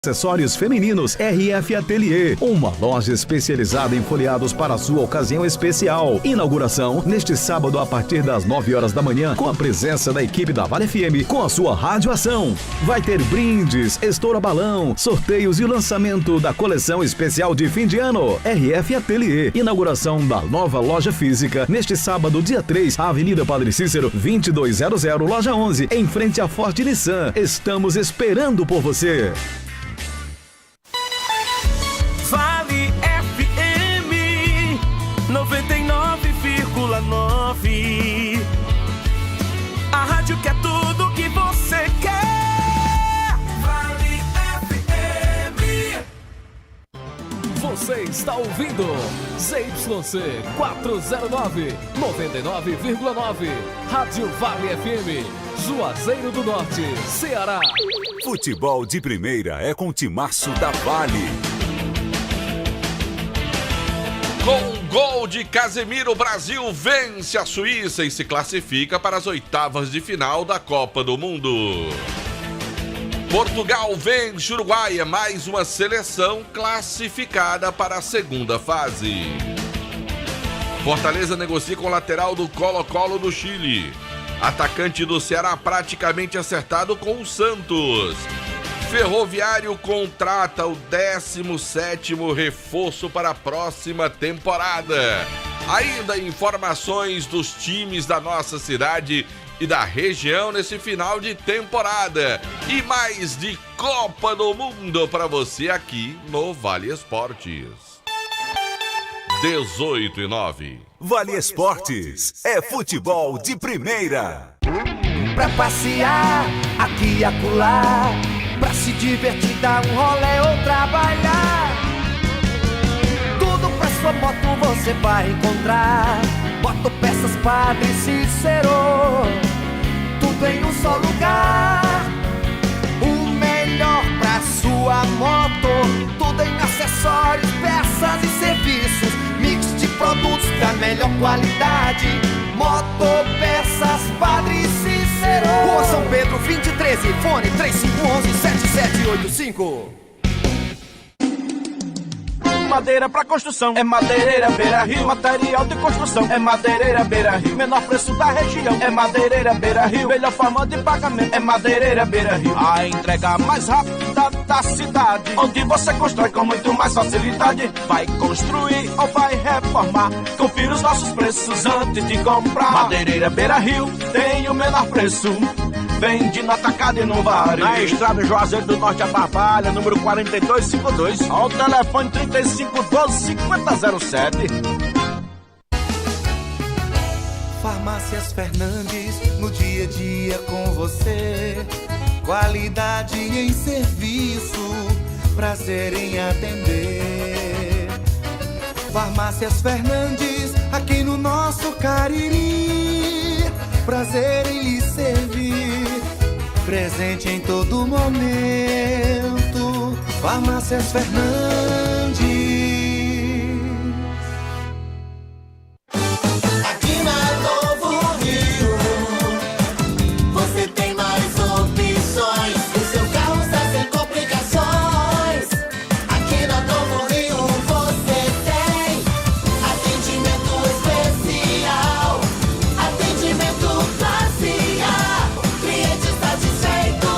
Acessórios femininos RF Atelier, uma loja especializada em folheados para a sua ocasião especial. Inauguração neste sábado a partir das 9 horas da manhã, com a presença da equipe da Vale FM com a sua radioação. Vai ter brindes, estoura balão, sorteios e o lançamento da coleção especial de fim de ano. RF Atelier, inauguração da nova loja física neste sábado, dia 3, Avenida Padre Cícero, 2200, loja 11, em frente à Forte Nissan. Estamos esperando por você. Vale FM 99,9. A rádio que é tudo que você quer. Vale FM. Você está ouvindo ZYC 409, 99,9. Rádio Vale FM, Juazeiro do Norte, Ceará. Futebol de primeira é com o timaço da Vale. Com um gol de Casemiro, o Brasil vence a Suíça e se classifica para as oitavas de final da Copa do Mundo. Portugal vence o Uruguai, é mais uma seleção classificada para a segunda fase. Fortaleza negocia com o lateral do Colo-Colo do Chile. Atacante do Ceará praticamente acertado com o Santos. Ferroviário contrata o 17º reforço para a próxima temporada. Ainda informações dos times da nossa cidade e da região nesse final de temporada. E mais de Copa do Mundo para você aqui no Vale Esportes. 18:09. Vale Esportes é futebol de primeira. Pra passear aqui e acolá, pra se divertir, dar um rolê ou trabalhar. Tudo pra sua moto você vai encontrar. Motopeças Padre Cícero, tudo em um só lugar. O melhor pra sua moto, tudo em acessórios, peças e serviços. Mix de produtos da melhor qualidade. Motopeças Padre Cícero, Rua São Pedro 2013, fone 3511-7785. Madeira pra construção é Madeireira Beira Rio. Material de construção é Madeireira Beira Rio. Menor preço da região é Madeireira Beira Rio. Melhor forma de pagamento é Madeireira Beira Rio. A entrega mais rápida da cidade, onde você constrói com muito mais facilidade. Vai construir ou vai reformar? Confira os nossos preços antes de comprar. Madeireira Beira Rio tem o menor preço. Vende no atacado e no varejo. Na estrada Juazeiro do Norte a Barbalha, número 4252. Ao telefone 3512-5007. Farmácias Fernandes, no dia a dia com você. Qualidade em serviço, prazer em atender. Farmácias Fernandes, aqui no nosso Cariri. Prazer em lhe servir, presente em todo momento. Farmácias Fernandes. Aqui na Novo Rio, você tem mais opções. O seu carro está sem complicações. Aqui na Novo Rio você tem atendimento especial, atendimento classe A. Cliente satisfeito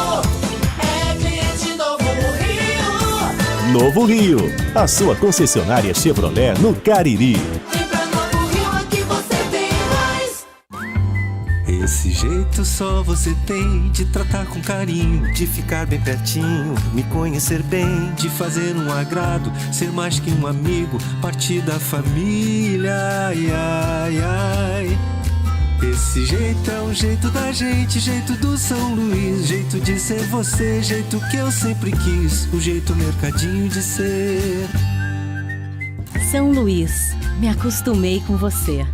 é cliente Novo Rio. Novo Rio, a sua concessionária Chevrolet no Cariri. Vem pra Novo Rio, aqui você tem mais. Esse jeito só você tem de tratar com carinho, de ficar bem pertinho, me conhecer bem, de fazer um agrado, ser mais que um amigo, partir da família. Ai, ai, ai. Esse jeito é o jeito da gente, jeito do São Luís, jeito de ser você, jeito que eu sempre quis, o jeito mercadinho de ser. São Luís, me acostumei com você.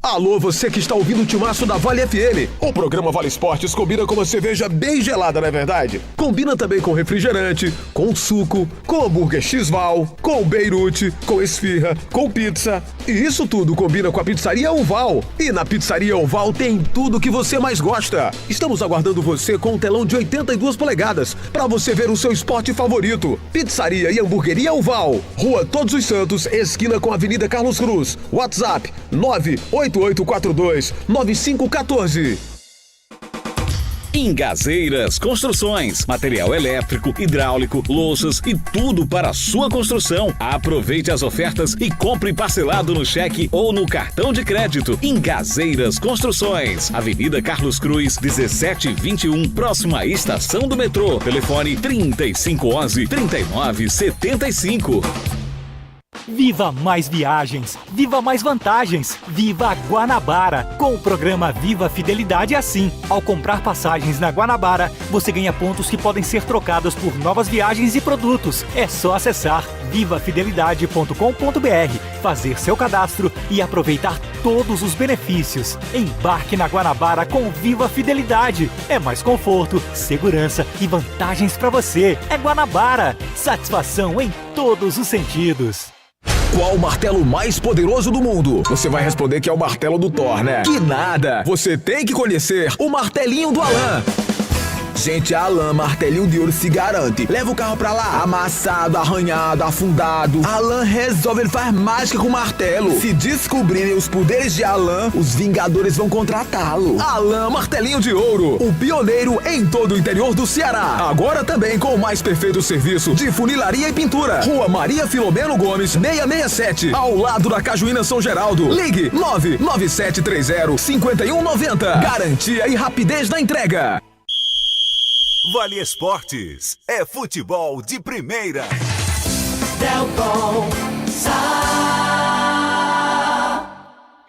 Alô, você que está ouvindo o Timaço da Vale FM. O programa Vale Esportes combina com uma cerveja bem gelada, não é verdade? Combina também com refrigerante, com suco, com hambúrguer X-Val, com Beirute, com esfirra, com pizza. E isso tudo combina com a Pizzaria Oval. E na Pizzaria Oval tem tudo que você mais gosta. Estamos aguardando você com um telão de 82 polegadas para você ver o seu esporte favorito. Pizzaria e Hamburgueria Oval. Rua Todos os Santos, esquina com a Avenida Carlos Cruz. WhatsApp 98842-9514. Ingazeiras Construções, material elétrico, hidráulico, louças e tudo para a sua construção. Aproveite as ofertas e compre parcelado no cheque ou no cartão de crédito. Ingazeiras Construções, Avenida Carlos Cruz, 1721, próximo à estação do metrô. Telefone 3511-3975. Viva mais viagens, viva mais vantagens, viva Guanabara! Com o programa Viva Fidelidade é assim. Ao comprar passagens na Guanabara, você ganha pontos que podem ser trocados por novas viagens e produtos. É só acessar vivafidelidade.com.br, fazer seu cadastro e aproveitar todos os benefícios. Embarque na Guanabara com Viva Fidelidade. É mais conforto, segurança e vantagens para você. É Guanabara. Satisfação em todos os sentidos. Qual o martelo mais poderoso do mundo? Você vai responder que é o martelo do Thor, né? Que nada! Você tem que conhecer o martelinho do Alan. Gente, a Alan Martelinho de Ouro se garante. Leva o carro pra lá, amassado, arranhado, afundado. Alan resolve, ele faz mágica com o martelo. Se descobrirem os poderes de Alan, os Vingadores vão contratá-lo. Alan Martelinho de Ouro, o pioneiro em todo o interior do Ceará. Agora também com o mais perfeito serviço de funilaria e pintura. Rua Maria Filomeno Gomes, 667, ao lado da Cajuína São Geraldo. Ligue 99730-5190. Garantia e rapidez na entrega. Vale Esportes é futebol de primeira. Delton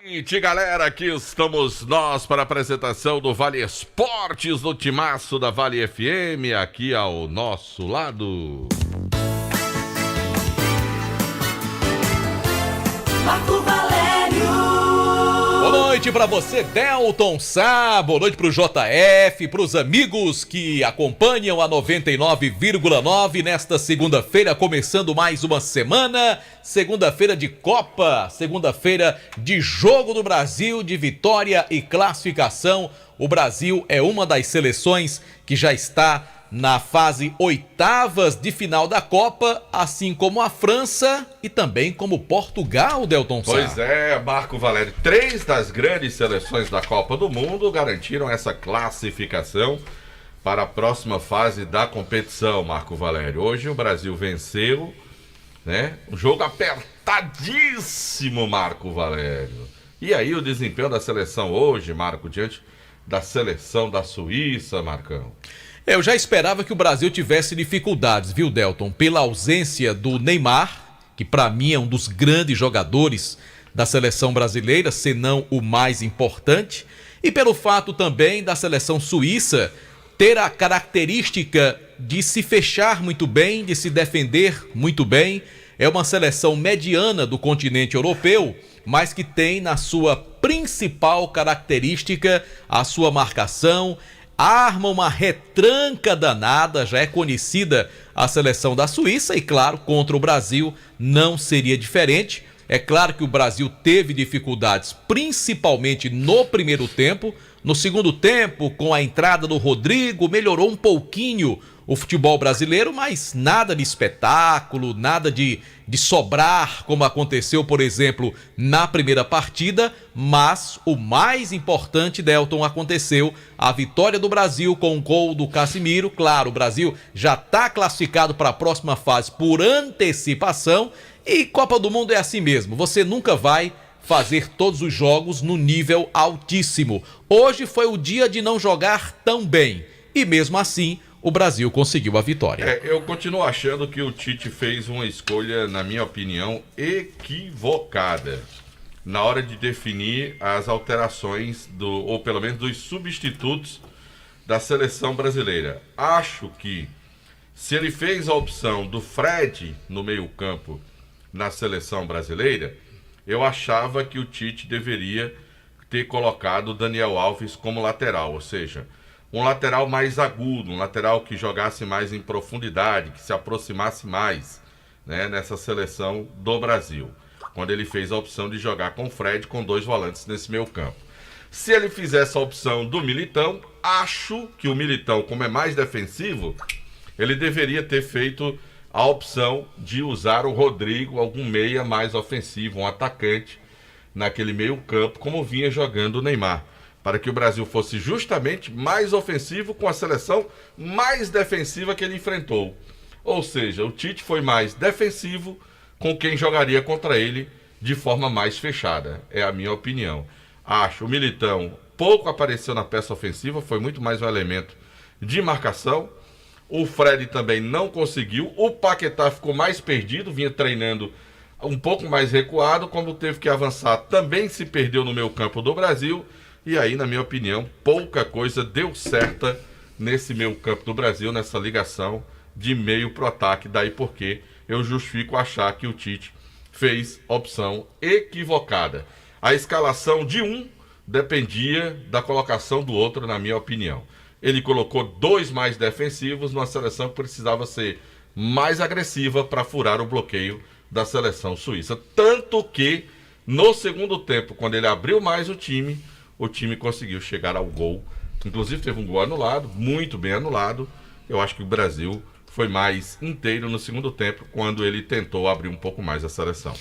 E galera, aqui estamos nós para a apresentação do Vale Esportes no Timaço da Vale FM, aqui ao nosso lado. Marco Valério. Boa noite pra você, Delton Sá. Boa noite pro JF, pros amigos que acompanham a 99,9 nesta segunda-feira, começando mais uma semana. Segunda-feira de Copa, segunda-feira de Jogo do Brasil, de vitória e classificação. O Brasil é uma das seleções que já está na fase oitavas de final da Copa, assim como a França e também como Portugal, Delton Sá. Pois é, Marco Valério, 3 das grandes seleções da Copa do Mundo garantiram essa classificação para a próxima fase da competição, Marco Valério. Hoje o Brasil venceu, né? Um jogo apertadíssimo, Marco Valério. E aí o desempenho da seleção hoje, Marco, diante da seleção da Suíça, Marcão? Eu já esperava que o Brasil tivesse dificuldades, viu, Delton? Pela ausência do Neymar, que para mim é um dos grandes jogadores da seleção brasileira, se não o mais importante, e pelo fato também da seleção suíça ter a característica de se fechar muito bem, de se defender muito bem. É uma seleção mediana do continente europeu, mas que tem na sua principal característica a sua marcação. Arma uma retranca danada, já é conhecida a seleção da Suíça e, claro, contra o Brasil não seria diferente. É claro que o Brasil teve dificuldades, principalmente no primeiro tempo. No segundo tempo, com a entrada do Rodrigo, melhorou um pouquinho o futebol brasileiro, mas nada de espetáculo, nada de sobrar, como aconteceu, por exemplo, na primeira partida. Mas o mais importante, Delton, aconteceu: a vitória do Brasil com o gol do Casimiro. Claro, o Brasil já está classificado para a próxima fase por antecipação, e Copa do Mundo é assim mesmo, você nunca vai fazer todos os jogos no nível altíssimo. Hoje foi o dia de não jogar tão bem, e mesmo assim o Brasil conseguiu a vitória. Eu continuo achando que o Tite fez uma escolha, na minha opinião, equivocada na hora de definir as alterações ou pelo menos dos substitutos da seleção brasileira. Acho que se ele fez a opção do Fred no meio-campo na seleção brasileira, eu achava que o Tite deveria ter colocado o Daniel Alves como lateral, ou seja, um lateral mais agudo, um lateral que jogasse mais em profundidade, que se aproximasse mais, né, nessa seleção do Brasil, quando ele fez a opção de jogar com o Fred, com 2 volantes nesse meio campo. Se ele fizesse a opção do Militão, acho que o Militão, como é mais defensivo, ele deveria ter feito a opção de usar o Rodrigo, algum meia mais ofensivo, um atacante, naquele meio campo, como vinha jogando o Neymar, para que o Brasil fosse justamente mais ofensivo com a seleção mais defensiva que ele enfrentou. Ou seja, o Tite foi mais defensivo com quem jogaria contra ele de forma mais fechada, é a minha opinião. Acho o Militão pouco apareceu na peça ofensiva, foi muito mais um elemento de marcação. O Fred também não conseguiu, o Paquetá ficou mais perdido, vinha treinando um pouco mais recuado, quando teve que avançar também se perdeu no meio campo do Brasil, e aí, na minha opinião, pouca coisa deu certa nesse meio campo do Brasil, nessa ligação de meio pro ataque, daí porque eu justifico achar que o Tite fez opção equivocada. A escalação de um dependia da colocação do outro, na minha opinião. Ele colocou 2 mais defensivos numa seleção que precisava ser mais agressiva para furar o bloqueio da seleção suíça. Tanto que, no segundo tempo, quando ele abriu mais o time conseguiu chegar ao gol. Inclusive teve um gol anulado, muito bem anulado. Eu acho que o Brasil foi mais inteiro no segundo tempo, quando ele tentou abrir um pouco mais a seleção.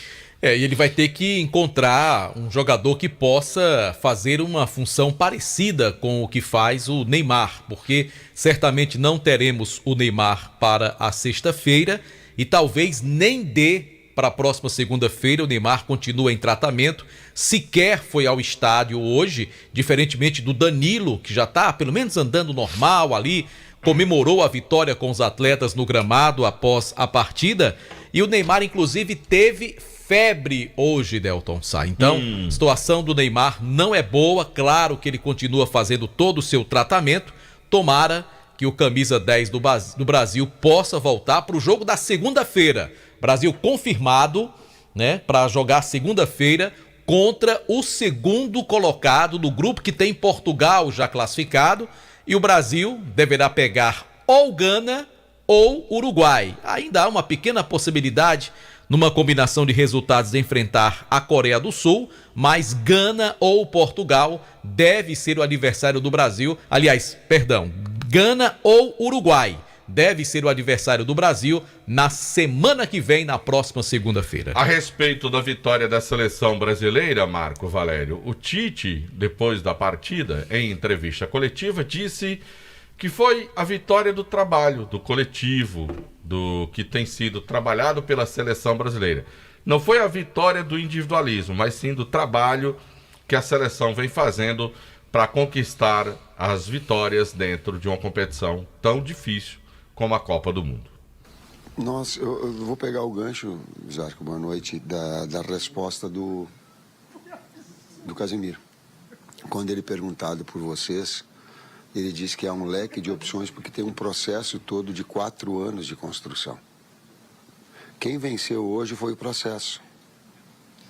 E ele vai ter que encontrar um jogador que possa fazer uma função parecida com o que faz o Neymar, porque certamente não teremos o Neymar para a sexta-feira e talvez nem dê para a próxima segunda-feira. O Neymar continua em tratamento, sequer foi ao estádio hoje, diferentemente do Danilo, que já está pelo menos andando normal ali, comemorou a vitória com os atletas no gramado após a partida, e o Neymar inclusive teve febre hoje, Delton Sá. Então, a situação do Neymar não é boa, claro que ele continua fazendo todo o seu tratamento, tomara que o camisa 10 do Brasil possa voltar para o jogo da segunda-feira. Brasil confirmado, né, para jogar segunda-feira contra o segundo colocado do grupo, que tem Portugal já classificado, e o Brasil deverá pegar ou Gana ou Uruguai. Ainda há uma pequena possibilidade numa combinação de resultados de enfrentar a Coreia do Sul, mas Gana ou Portugal deve ser o adversário do Brasil. Aliás, perdão, Gana ou Uruguai deve ser o adversário do Brasil na semana que vem, na próxima segunda-feira. A respeito da vitória da seleção brasileira, Marco Valério, o Tite, depois da partida, em entrevista coletiva, disse que foi a vitória do trabalho, do coletivo, do que tem sido trabalhado pela seleção brasileira. Não foi a vitória do individualismo, mas sim do trabalho que a seleção vem fazendo para conquistar as vitórias dentro de uma competição tão difícil como a Copa do Mundo. Nossa, eu vou pegar o gancho, Zarco, boa noite, da resposta do Casemiro. Quando ele perguntado por vocês, ele disse que há um leque de opções porque tem um processo todo de 4 anos de construção. Quem venceu hoje foi o processo.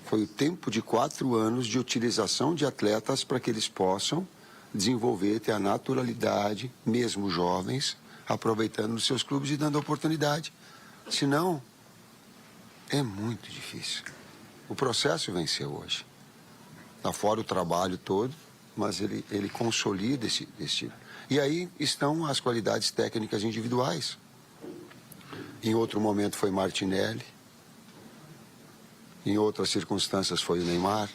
Foi o tempo de 4 anos de utilização de atletas para que eles possam desenvolver, ter a naturalidade, mesmo jovens, aproveitando os seus clubes e dando oportunidade. Senão, é muito difícil. O processo venceu hoje. Está fora o trabalho todo, mas ele consolida esse tipo. E aí estão as qualidades técnicas individuais. Em outro momento foi Martinelli, em outras circunstâncias foi o Neymar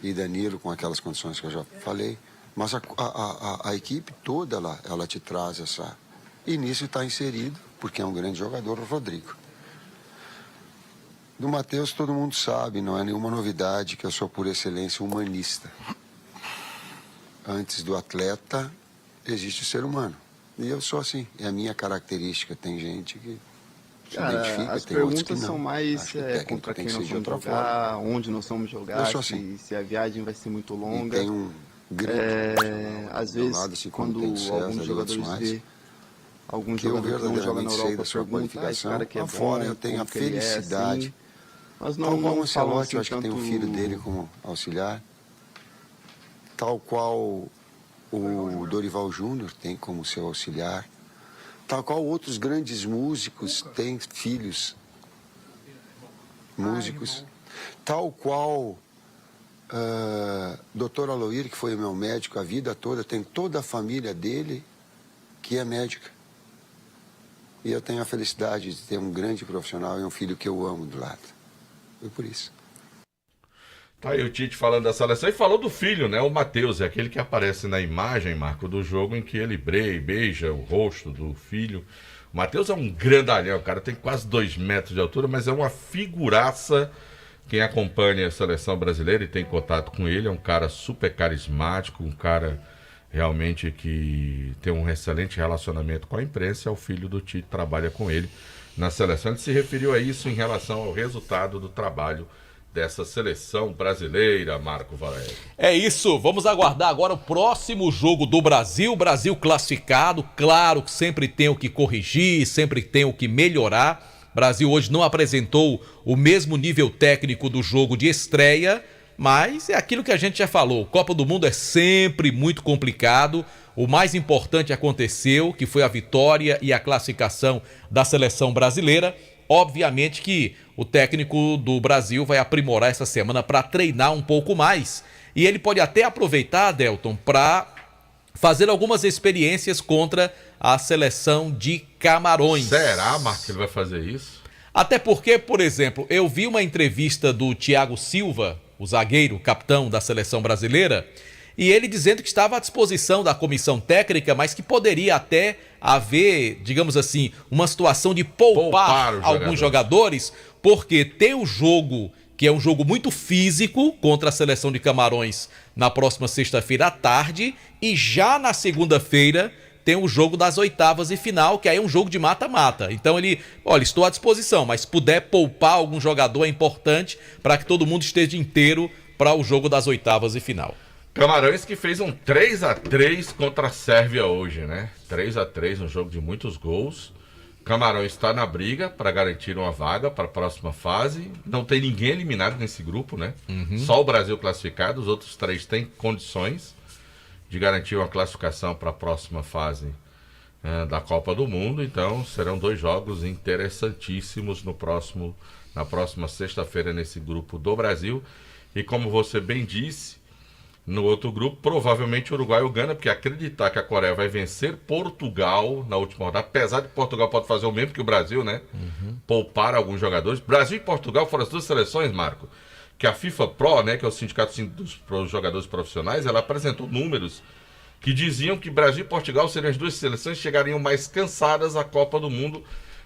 e Danilo, com aquelas condições que eu já falei. Mas a equipe toda, ela te traz essa... E nisso está inserido, porque é um grande jogador, o Rodrigo. Do Matheus todo mundo sabe, não é nenhuma novidade que eu sou por excelência humanista. Antes do atleta, existe o ser humano. E eu sou assim, é a minha característica. Tem gente que se identifica, as tem outros que perguntas não. são mais contra quem nós vamos jogar, onde nós vamos jogar, assim. se a viagem vai ser muito longa. E tem um grande às vezes, lado, assim, quando alguns jogadores vê alguns jogadores não jogam na Europa, perguntam, esse cara que é fora, bom, eu tenho a como que ele é, felicidade. assim. Mas não o falam Ancelotti, assim eu acho que tem tanto... o filho dele como auxiliar. tal qual o Dorival Júnior tem como seu auxiliar, tal qual outros grandes músicos têm filhos músicos, tal qual Dr. Aloir, que foi meu médico a vida toda, tem toda a família dele que é médica. E eu tenho a felicidade de ter um grande profissional e um filho que eu amo do lado. Foi por isso. Tá aí o Tite falando da seleção e falou do filho, né? O Matheus, é aquele que aparece na imagem, Marco, do jogo em que ele beija o rosto do filho. O Matheus é um grandalhão, cara, tem quase 2 metros de altura, mas é uma figuraça. Quem acompanha a seleção brasileira e tem contato com ele é um cara super carismático, um cara realmente que tem um excelente relacionamento com a imprensa. É o filho do Tite, trabalha com ele na seleção. Ele se referiu a isso em relação ao resultado do trabalho dessa seleção brasileira, Marco Valério. É isso, vamos aguardar agora o próximo jogo do Brasil. Brasil classificado, claro que sempre tem o que corrigir, sempre tem o que melhorar. Brasil hoje não apresentou o mesmo nível técnico do jogo de estreia, mas é aquilo que a gente já falou, Copa do Mundo é sempre muito complicado. O mais importante aconteceu, que foi a vitória e a classificação da seleção brasileira. Obviamente que o técnico do Brasil vai aprimorar essa semana para treinar um pouco mais. E ele pode até aproveitar, Delton, para fazer algumas experiências contra a seleção de Camarões. Será, Marco, que ele vai fazer isso? Até porque, por exemplo, eu vi uma entrevista do Thiago Silva, o zagueiro, capitão da seleção brasileira, e ele dizendo que estava à disposição da comissão técnica, mas que poderia até haver, digamos assim, uma situação de poupar alguns jogadores, porque tem o jogo, que é um jogo muito físico, contra a seleção de Camarões na próxima sexta-feira à tarde, e já na segunda-feira tem o jogo das oitavas e final, que aí é um jogo de mata-mata. Então ele, olha, estou à disposição, mas se puder poupar algum jogador é importante para que todo mundo esteja inteiro para o jogo das oitavas e final. Camarões que fez um 3-3 contra a Sérvia hoje, né? 3-3, um jogo de muitos gols. Camarões está na briga para garantir uma vaga para a próxima fase. Não tem ninguém eliminado nesse grupo, né? Só o Brasil classificado, os outros 3 têm condições de garantir uma classificação para a próxima fase da Copa do Mundo. Então serão 2 jogos interessantíssimos na próxima sexta-feira nesse grupo do Brasil. E como você bem disse, no outro grupo, provavelmente Uruguai ou Gana, porque acreditar que a Coreia vai vencer Portugal na última rodada, apesar de Portugal pode fazer o mesmo que o Brasil, né? Poupar alguns jogadores. Brasil e Portugal foram as 2 seleções, Marco, que a FIFA Pro, né, que é o sindicato dos jogadores profissionais, ela apresentou números que diziam que Brasil e Portugal seriam as 2 seleções que chegariam mais cansadas à Copa do Mundo,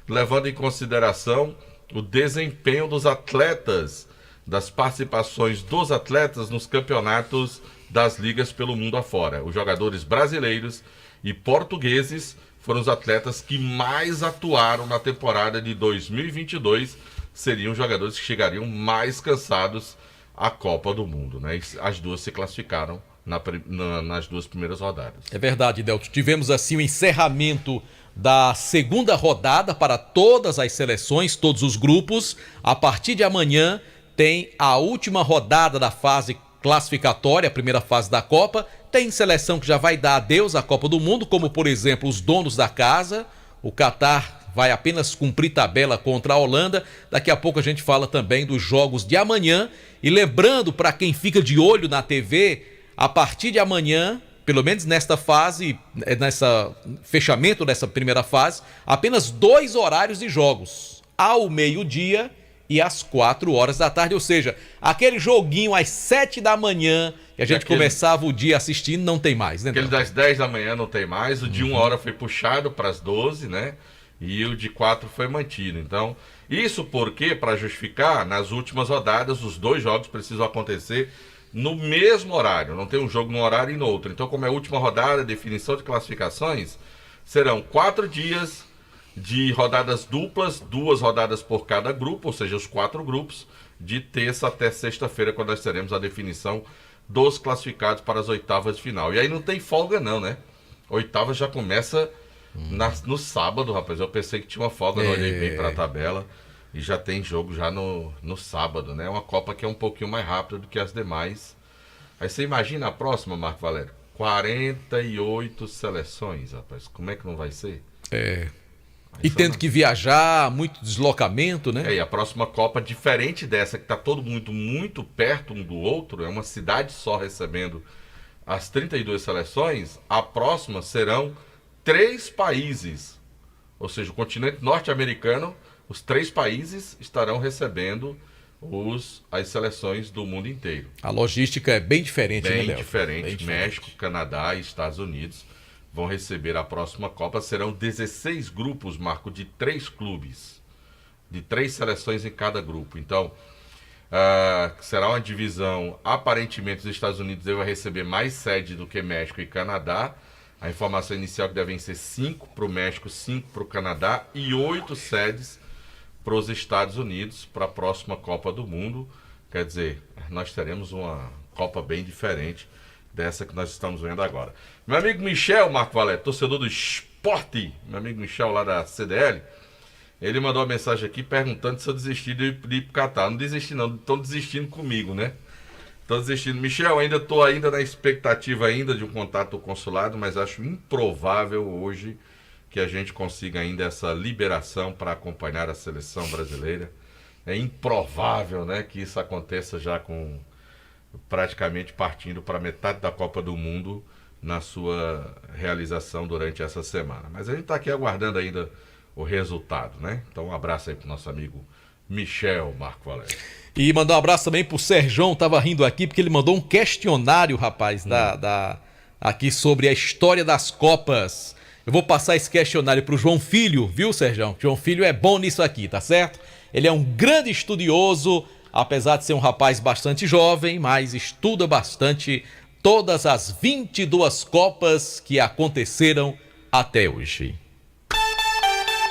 levando em consideração o desempenho dos atletas, das participações dos atletas nos campeonatos das ligas pelo mundo afora. Os jogadores brasileiros e portugueses foram os atletas que mais atuaram na temporada de 2022, seriam os jogadores que chegariam mais cansados à Copa do Mundo, né? As 2 se classificaram nas 2 primeiras rodadas. É verdade, Delton. Tivemos assim o encerramento da segunda rodada para todas as seleções, todos os grupos. A partir de amanhã tem a última rodada da fase classificatória, a primeira fase da Copa. Tem seleção que já vai dar adeus à Copa do Mundo, como por exemplo os donos da casa. O Catar vai apenas cumprir tabela contra a Holanda. Daqui a pouco a gente fala também dos jogos de amanhã. E lembrando, para quem fica de olho na TV, a partir de amanhã, pelo menos nesta fase, fechamento dessa primeira fase, apenas 2 horários de jogos, ao meio-dia e às 4 horas da tarde, ou seja, aquele joguinho às 7 da manhã que a gente começava o dia assistindo, não tem mais, né? Aquele das 10 da manhã não tem mais, o de 1 hora foi puxado para as 12, né? E o de 4 foi mantido. Então, isso porque, para justificar, nas últimas rodadas, os 2 jogos precisam acontecer no mesmo horário, não tem um jogo num horário e no outro. Então, como é a última rodada, definição de classificações, serão 4 dias de rodadas duplas, 2 rodadas por cada grupo, ou seja, os 4 grupos, de terça até sexta-feira, quando nós teremos a definição dos classificados para as oitavas de final. E aí não tem folga não, né? Oitava já começa no sábado, rapaz. Eu pensei que tinha uma folga, não olhei bem para a tabela. E já tem jogo já no sábado, né? Uma Copa que é um pouquinho mais rápida do que as demais. Aí você imagina a próxima, Marco Valério? 48 seleções, rapaz. Como é que não vai ser? E tendo que viajar, muito deslocamento, né? E a próxima Copa, diferente dessa, que tá todo mundo muito perto um do outro, é uma cidade só recebendo as 32 seleções, a próxima serão 3 países. Ou seja, o continente norte-americano, os 3 países estarão recebendo as seleções do mundo inteiro. A logística é bem diferente, né, Léo? Bem diferente. México, Canadá e Estados Unidos vão receber a próxima Copa. Serão 16 grupos, Marco, de 3 clubes, de 3 seleções em cada grupo. Então, será uma divisão, aparentemente os Estados Unidos devem receber mais sede do que México e Canadá. A informação inicial é que devem ser 5 para o México, 5 para o Canadá e 8 sedes para os Estados Unidos para a próxima Copa do Mundo. Quer dizer, nós teremos uma Copa bem diferente dessa que nós estamos vendo agora. Meu amigo Michel, Marco Valério, torcedor do esporte, meu amigo Michel lá da CDL, ele mandou uma mensagem aqui perguntando se eu desisti de ir para o Catar. Não desisti não, estão desistindo comigo, né? Estão desistindo. Michel, estou ainda na expectativa ainda de um contato do consulado, mas acho improvável hoje que a gente consiga ainda essa liberação para acompanhar a seleção brasileira. É improvável, né, que isso aconteça já com praticamente partindo para metade da Copa do Mundo na sua realização durante essa semana. Mas a gente está aqui aguardando ainda o resultado, né? Então um abraço aí para o nosso amigo Michel, Marco Valério. E mandar um abraço também pro Serjão, tava rindo aqui porque ele mandou um questionário, rapaz, aqui sobre a história das Copas. Eu vou passar esse questionário pro João Filho, viu, Serjão? João Filho é bom nisso aqui, tá certo? Ele é um grande estudioso, apesar de ser um rapaz bastante jovem, mas estuda bastante todas as 22 Copas que aconteceram até hoje.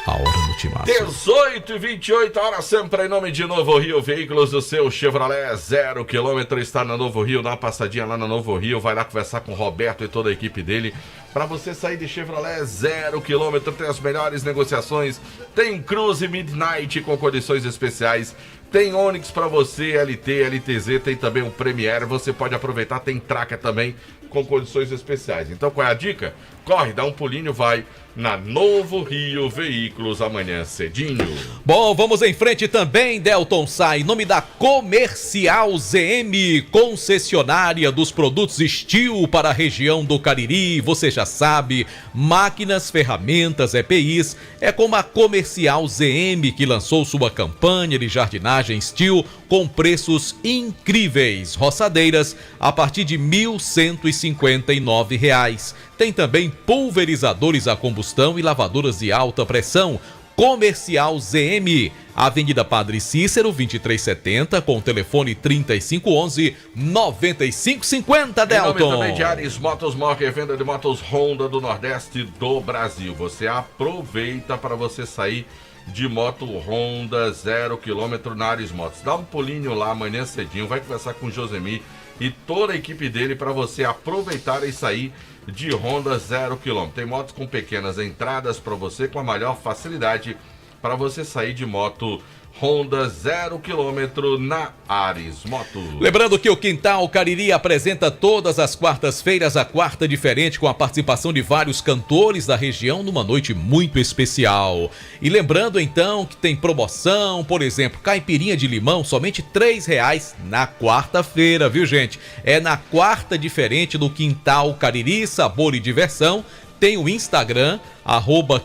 A hora do timaço. 18h28, a hora sempre em nome de Novo Rio Veículos, do seu Chevrolet 0 km, está na Novo Rio, dá uma passadinha lá na Novo Rio, vai lá conversar com o Roberto e toda a equipe dele, para você sair de Chevrolet 0 km, tem as melhores negociações, tem Cruze Midnight com condições especiais, tem Onix para você, LT, LTZ, tem também o Premier, você pode aproveitar, tem Tracker também com condições especiais. Então qual é a dica? Corre, dá um pulinho, vai na Novo Rio Veículos amanhã cedinho. Bom, vamos em frente também, Delton Sá, em nome da Comercial ZM, concessionária dos produtos Steel para a região do Cariri. Você já sabe, máquinas, ferramentas, EPIs, é como a Comercial ZM que lançou sua campanha de jardinagem Steel com preços incríveis. Roçadeiras a partir de R$ 1.159. Tem também pulverizadores a combustão e lavadoras de alta pressão. Comercial ZM, Avenida Padre Cícero, 2370, com o telefone 3511-9550, Delton. Em nome também de Ares Motos, maior revenda de motos Honda do Nordeste do Brasil. Você aproveita para você sair de moto Honda 0 km na Ares Motos. Dá um pulinho lá amanhã cedinho, vai conversar com o Josemir e toda a equipe dele para você aproveitar e sair de Honda 0 km. Tem motos com pequenas entradas para você, com a maior facilidade para você sair de moto Honda 0 km na Ares Motos. Lembrando que o Quintal Cariri apresenta todas as quartas-feiras a Quarta Diferente, com a participação de vários cantores da região numa noite muito especial. E lembrando então que tem promoção, por exemplo, caipirinha de limão, somente R$3 na quarta-feira, viu, gente? É na Quarta Diferente do Quintal Cariri, sabor e diversão. Tem o Instagram,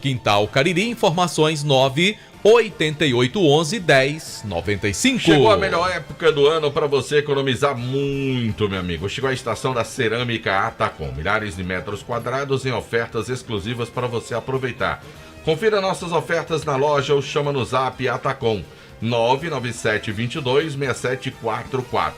@Quintal Cariri, informações 98811-1095. Chegou a melhor época do ano para você economizar muito, meu amigo. Chegou a estação da Cerâmica Atacom. Milhares de metros quadrados em ofertas exclusivas para você aproveitar. Confira nossas ofertas na loja ou chama no zap Atacom 997226744.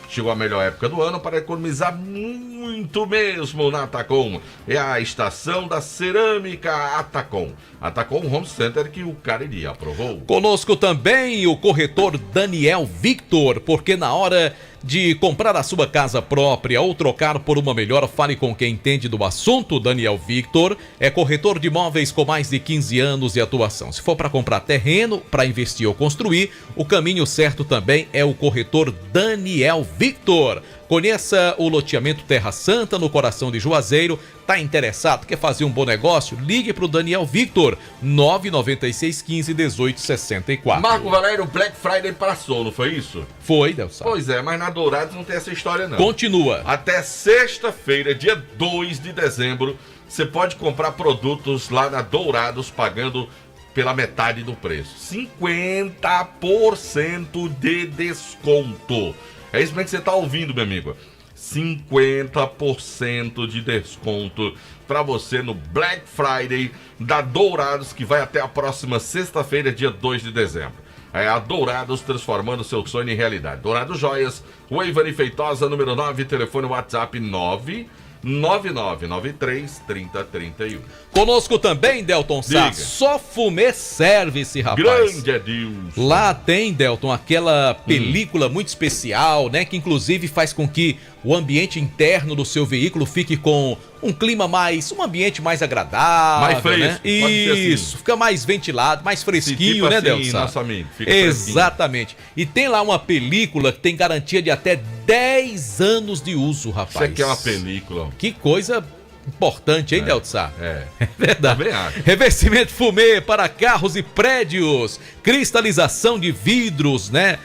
Chegou a melhor época do ano para economizar muito mesmo na Atacom. É a estação da Cerâmica Atacom. Atacom Home Center, que o Cariri aprovou. Conosco também o corretor Daniel Victor, porque na hora de comprar a sua casa própria ou trocar por uma melhor? Fale com quem entende do assunto. Daniel Victor é corretor de imóveis com mais de 15 anos de atuação. Se for para comprar terreno, para investir ou construir, o caminho certo também é o corretor Daniel Victor. Conheça o loteamento Terra Santa, no coração de Juazeiro. Tá interessado? Quer fazer um bom negócio? Ligue para o Daniel Victor, 99615-1864. Marco Valério, Black Friday passou, não foi isso? Foi, Delson. Pois é, mas na Dourados não tem essa história não. Continua. Até sexta-feira, dia 2 de dezembro, você pode comprar produtos lá na Dourados pagando pela metade do preço. 50% de desconto. É isso mesmo que você está ouvindo, meu amigo. 50% de desconto para você no Black Friday da Dourados, que vai até a próxima sexta-feira, dia 2 de dezembro. É a Dourados transformando seu sonho em realidade. Dourados Joias, Rua Ivani Feitosa, número 9, telefone WhatsApp 99993-3031. Conosco também, Delton Sá, Só Fumê Service, rapaz. Grande Edilson. Lá tem, Delton, aquela película muito especial, né? Que inclusive faz com que o ambiente interno do seu veículo fique com um clima um ambiente mais agradável, mais fresco, né? Isso, assim. Fica mais ventilado, mais fresquinho, né, assim, Delton? Nosso amigo, fica exatamente. Fresquinho. E tem lá uma película que tem garantia de até 10 anos de uso, rapaz. Isso aqui é uma película. Que coisa importante, hein, Delton Sá? É verdade. Também acho. Revestimento fumê para carros e prédios, cristalização de vidros, né?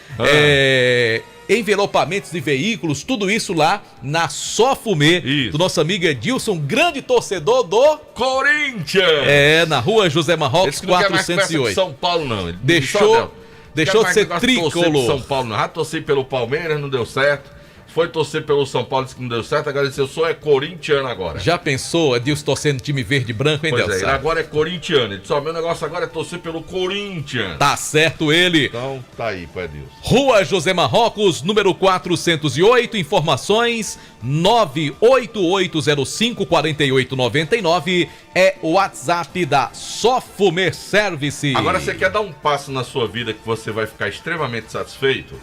Envelopamentos de veículos, tudo isso lá na Só Fumê, do nosso amigo Edilson, grande torcedor do Corinthians. Na Rua José Marrocos, 408. São Paulo não. Ele deixou de ser tricolor. São Paulo não. Já torci pelo Palmeiras, não deu certo. Foi torcer pelo São Paulo, disse que não deu certo. Agora disse, eu sou corintiano agora. Já pensou, Edilson torcendo time verde e branco, hein, Delson? Ele agora é corintiano. Ele disse, meu negócio agora é torcer pelo Corinthians. Tá certo ele. Então, tá aí, pai Edilson. Rua José Marrocos, número 408. Informações 988054899. É o WhatsApp da Só Fumê Service. Agora, você quer dar um passo na sua vida que você vai ficar extremamente satisfeito?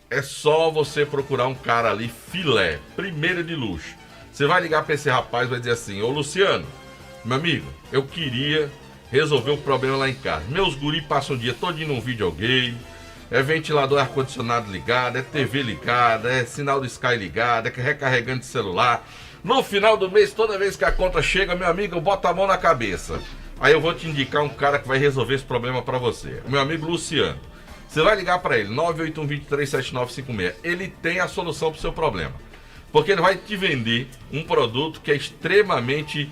É só você procurar um cara ali, filé, primeiro de luxo. Você vai ligar para esse rapaz e vai dizer assim, ô Luciano, meu amigo, eu queria resolver um problema lá em casa. Meus guri passam o dia todo num videogame, é ventilador ar-condicionado ligado, é TV ligada, é sinal do Sky ligado, é recarregando de celular. No final do mês, toda vez que a conta chega, meu amigo, eu boto a mão na cabeça. Aí eu vou te indicar um cara que vai resolver esse problema para você. O meu amigo Luciano. Você vai ligar para ele, 981237956. Ele tem a solução para o seu problema. Porque ele vai te vender um produto que é extremamente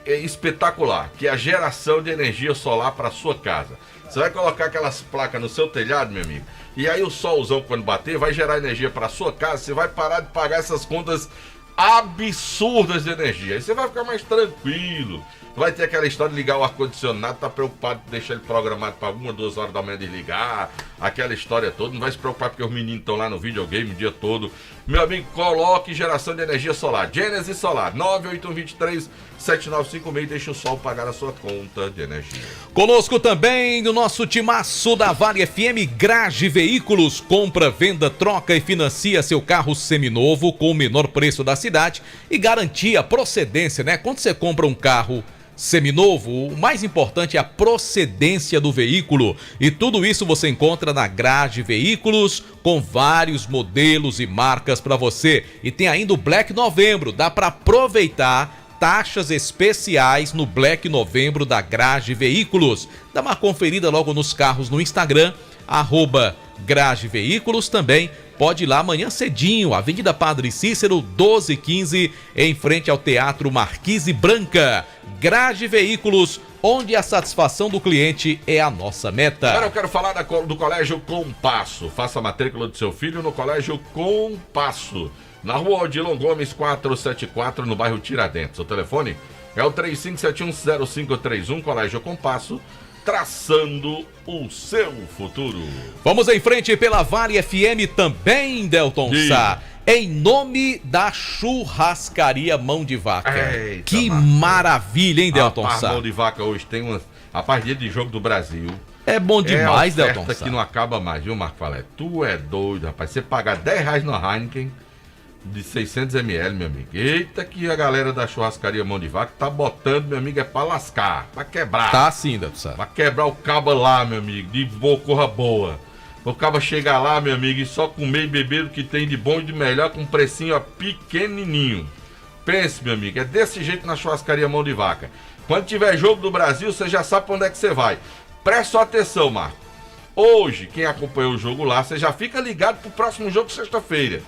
espetacular, que é a geração de energia solar para a sua casa. Você vai colocar aquelas placas no seu telhado, meu amigo, e aí o solzão, quando bater, vai gerar energia para a sua casa. Você vai parar de pagar essas contas absurdas de energia. Aí você vai ficar mais tranquilo. Vai ter aquela história de ligar o ar-condicionado, tá preocupado de deixar ele programado para 1 ou 2 horas da manhã desligar, aquela história toda. Não vai se preocupar porque os meninos estão lá no videogame o dia todo. Meu amigo, coloque geração de energia solar. Gênesis Solar, 981237956. Deixa o sol pagar a sua conta de energia. Conosco também no nosso timaço da Vale FM, Grage Veículos. Compra, venda, troca e financia seu carro seminovo com o menor preço da cidade e garantia procedência, né? Quando você compra um carro seminovo, o mais importante é a procedência do veículo, e tudo isso você encontra na Grage Veículos, com vários modelos e marcas para você. E tem ainda o Black Novembro, dá para aproveitar taxas especiais no Black Novembro da Grage Veículos. Dá uma conferida logo nos carros no Instagram, @Grage Veículos. Também pode ir lá amanhã cedinho, Avenida Padre Cícero, 1215, em frente ao Teatro Marquise Branca. Grage Veículos, onde a satisfação do cliente é a nossa meta. Agora eu quero falar do Colégio Compasso. Faça a matrícula do seu filho no Colégio Compasso, na Rua Odilon Gomes 474, no bairro Tiradentes. O telefone é o 35710531, Colégio Compasso, traçando o seu futuro. Vamos em frente pela Vale FM também, Delton Sá. Em nome da Churrascaria Mão de Vaca. Eita, que maravilha, hein, Delton Sá? A Mão de Vaca hoje tem a partida de jogo do Brasil. É bom demais, Delton. Essa que não acaba mais, viu, Marco Valério? Tu é doido, rapaz. Você pagar R$10 no Heineken de 600ml, meu amigo. Eita, que a galera da churrascaria Mão de Vaca tá botando, meu amigo, é pra lascar, pra quebrar. Tá sim, Delton. Pra quebrar o cabo lá, meu amigo, de boa, corra boa. O cabo chegar lá, meu amigo, e só comer e beber o que tem de bom e de melhor com um precinho, ó, pequenininho. Pense, meu amigo, é desse jeito na churrascaria Mão de Vaca. Quando tiver jogo do Brasil, você já sabe pra onde é que você vai. Presta atenção, Marco. Hoje, quem acompanhou o jogo lá, você já fica ligado pro próximo jogo sexta-feira.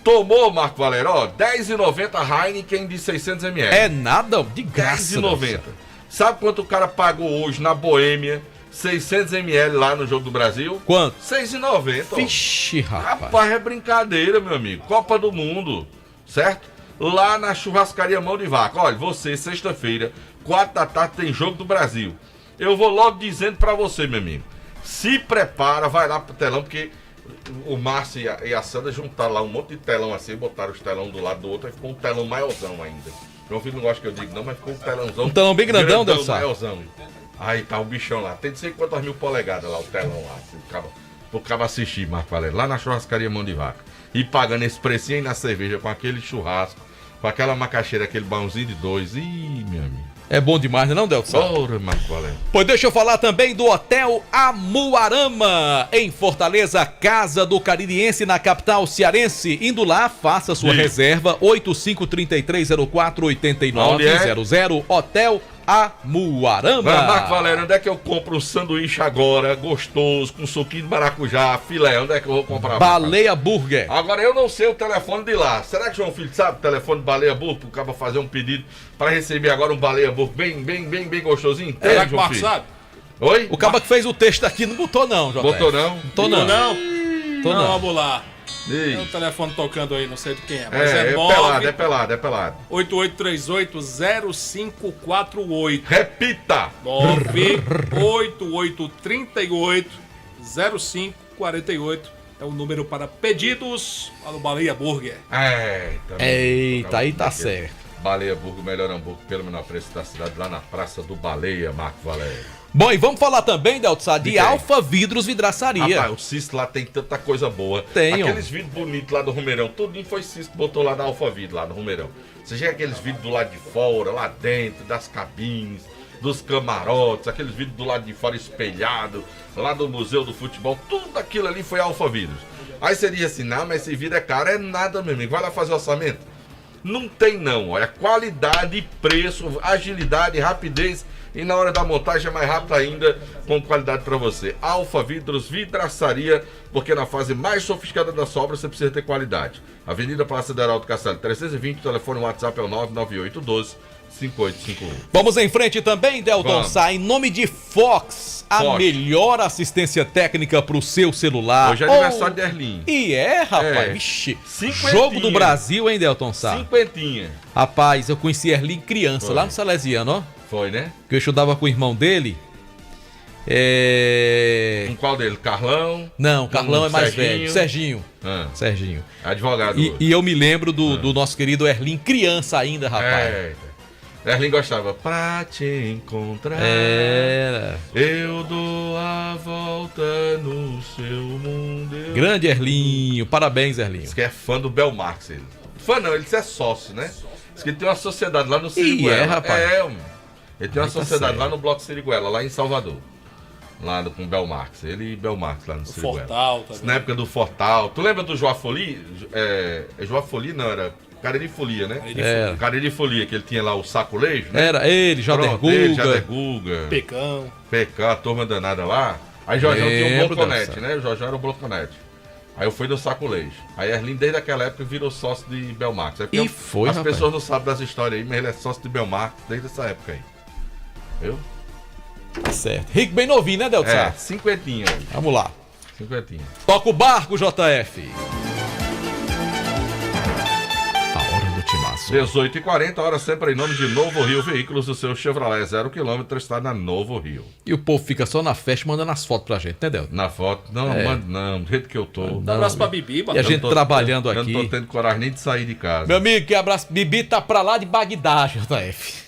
Tomou, Marco Valério, ó, R$10,90 Heineken de 600ml. É nada de graça. R$10,90. Sabe quanto o cara pagou hoje na Boêmia, 600ml lá no Jogo do Brasil? Quanto? R$6,90. Vixe, rapaz. Rapaz, é brincadeira, meu amigo. Copa do Mundo, certo? Lá na churrascaria Mão de Vaca. Olha, você, sexta-feira, 4 da tarde, tem Jogo do Brasil. Eu vou logo dizendo pra você, meu amigo. Se prepara, vai lá pro telão, porque o Márcio e a Sandra juntaram lá um monte de telão assim, botaram os telão do lado do outro, aí ficou um telão maiorzão ainda. Meu filho não gosta que eu diga não, mas ficou um telãozão. Um telão bem grandão, maiorzão. Aí tá o bichão lá, tem não sei quantas mil polegadas lá, o telão lá, assim, pro cabo assistir, Marco Valério, lá na churrascaria Mão de Vaca. E pagando esse precinho aí na cerveja, com aquele churrasco, com aquela macaxeira, aquele baúzinho de 2. Ih, meu amigo. É bom demais, não, Delton? Ora, Marco Valério. Pois deixa eu falar também do Hotel Amuarama, em Fortaleza, Casa do Caririense, na capital cearense. Indo lá, faça sua reserva, 8533048900, Hotel Amuarama. Mas, Marco Valério, onde é que eu compro um sanduíche agora, gostoso, com suquinho de maracujá, filé? Onde é que eu vou comprar? Baleia Burger. Agora, eu não sei o telefone de lá. Será que João Filho sabe o telefone de Baleia Burger? Pro cara fazer um pedido para receber agora um Baleia Burger bem gostosinho? Será que o Marco sabe? Oi? O cara que fez o texto aqui não botou não, Jota. Botou não? Botou não. Não, vamos lá. Ei. Tem um telefone tocando aí, não sei de quem é. Mas É pelado. 8838-0548. Repita! 98838-0548 é o número para pedidos para o Baleia Burger. Eita, aí tá certo. Baleia Burger, melhor hambúrguer pelo menor preço da cidade, lá na Praça do Baleia, Marco Valério. Bom, e vamos falar também, Delton, de Alfa Vidros Vidraçaria. Rapaz, o Cisco lá tem tanta coisa boa. Tem, aqueles vidros bonitos lá do Rumeirão, tudinho foi Cisco que botou lá na Alfa Vidro, lá no Rumeirão. Você chega aqueles vidros do lado de fora, lá dentro, das cabines, dos camarotes, aqueles vidros do lado de fora espelhado, lá do Museu do Futebol, tudo aquilo ali foi Alfa Vidros. Aí você diz assim, não, mas esse vidro é caro. É nada, meu amigo, vai lá fazer orçamento. Não tem não, olha, qualidade, preço, agilidade, rapidez e na hora da montagem é mais rápido ainda, com qualidade para você. Alfa Vidros Vidraçaria, porque na fase mais sofisticada da sua obra você precisa ter qualidade. Avenida Praça do Heraldo Castelo 320, telefone WhatsApp é o 99812-5851. Vamos em frente também, Delton Sá, em nome de Fox, a melhor assistência técnica pro seu celular. Hoje é aniversário de Erlinho. E rapaz, vixe. Jogo do Brasil, hein, Delton Sá? 50. Rapaz, eu conheci Erlinho criança, lá no Salesiano, ó. Foi, né? Que eu estudava com o irmão dele. Com qual dele? Carlão? Não, Carlão é mais Serginho. velho. Serginho. Serginho. Advogado. E eu me lembro do nosso querido Erlinho criança ainda, rapaz. Erlinho gostava. Pra te encontrar, eu dou a volta no seu mundo. Grande Erlinho, parabéns, Erlinho. Diz que é fã do Belmarx, ele. Fã não, ele é sócio, né? Diz que ele tem uma sociedade lá no Siriguela. Rapaz. Ele tem uma sociedade lá no Bloco Siriguela, lá em Salvador. Lá com o Belmarx. Ele e Belmarx lá no Siriguela. Fortal também. Na época do Fortal. Tu lembra do João Folia? João Folia não, era Cariri Folia, né? Cariri Folia, que ele tinha lá o sacolejo, né? Era ele, Jader Guga. Pecão, a turma danada lá. Aí Jorjão tinha o Bloconete, né? O Jorjão era o Bloconete. Aí eu fui no sacolejo. Aí Erlinho, desde aquela época, virou sócio de Belmarx. As pessoas não sabem das histórias aí, mas ele é sócio de Belmarx desde essa época aí. Viu? Tá certo. Rico bem novinho, né, Delton? 50. Vamos lá. 50. Toca o barco, JF. A hora do timaço. 18h40, hora sempre em nome de Novo Rio Veículos, o seu Chevrolet 0 km está na Novo Rio. E o povo fica só na festa mandando as fotos pra gente, entendeu? Na foto? Não, não, do jeito que eu tô. Um abraço pra Bibi, E a gente trabalhando aqui. Eu não tô tendo coragem nem de sair de casa. Meu amigo, que abraço. Bibi tá pra lá de Bagdá, JF.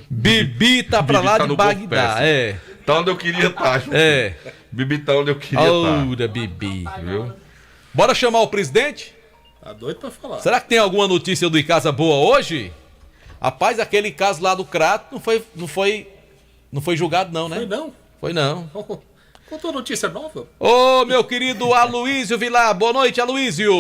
Bibi tá pra lá de Bagdá, Tá onde eu queria estar. Bibi tá onde eu queria estar. Ora, Bibi. Viu? Bora chamar o presidente? Tá doido pra falar. Será que tem alguma notícia do Icasa boa hoje? Rapaz, aquele caso lá do Crato não foi julgado não, né? Foi não? Foi não. Contou notícia nova? Ô, meu querido Aloísio Vilar, boa noite, Aloísio.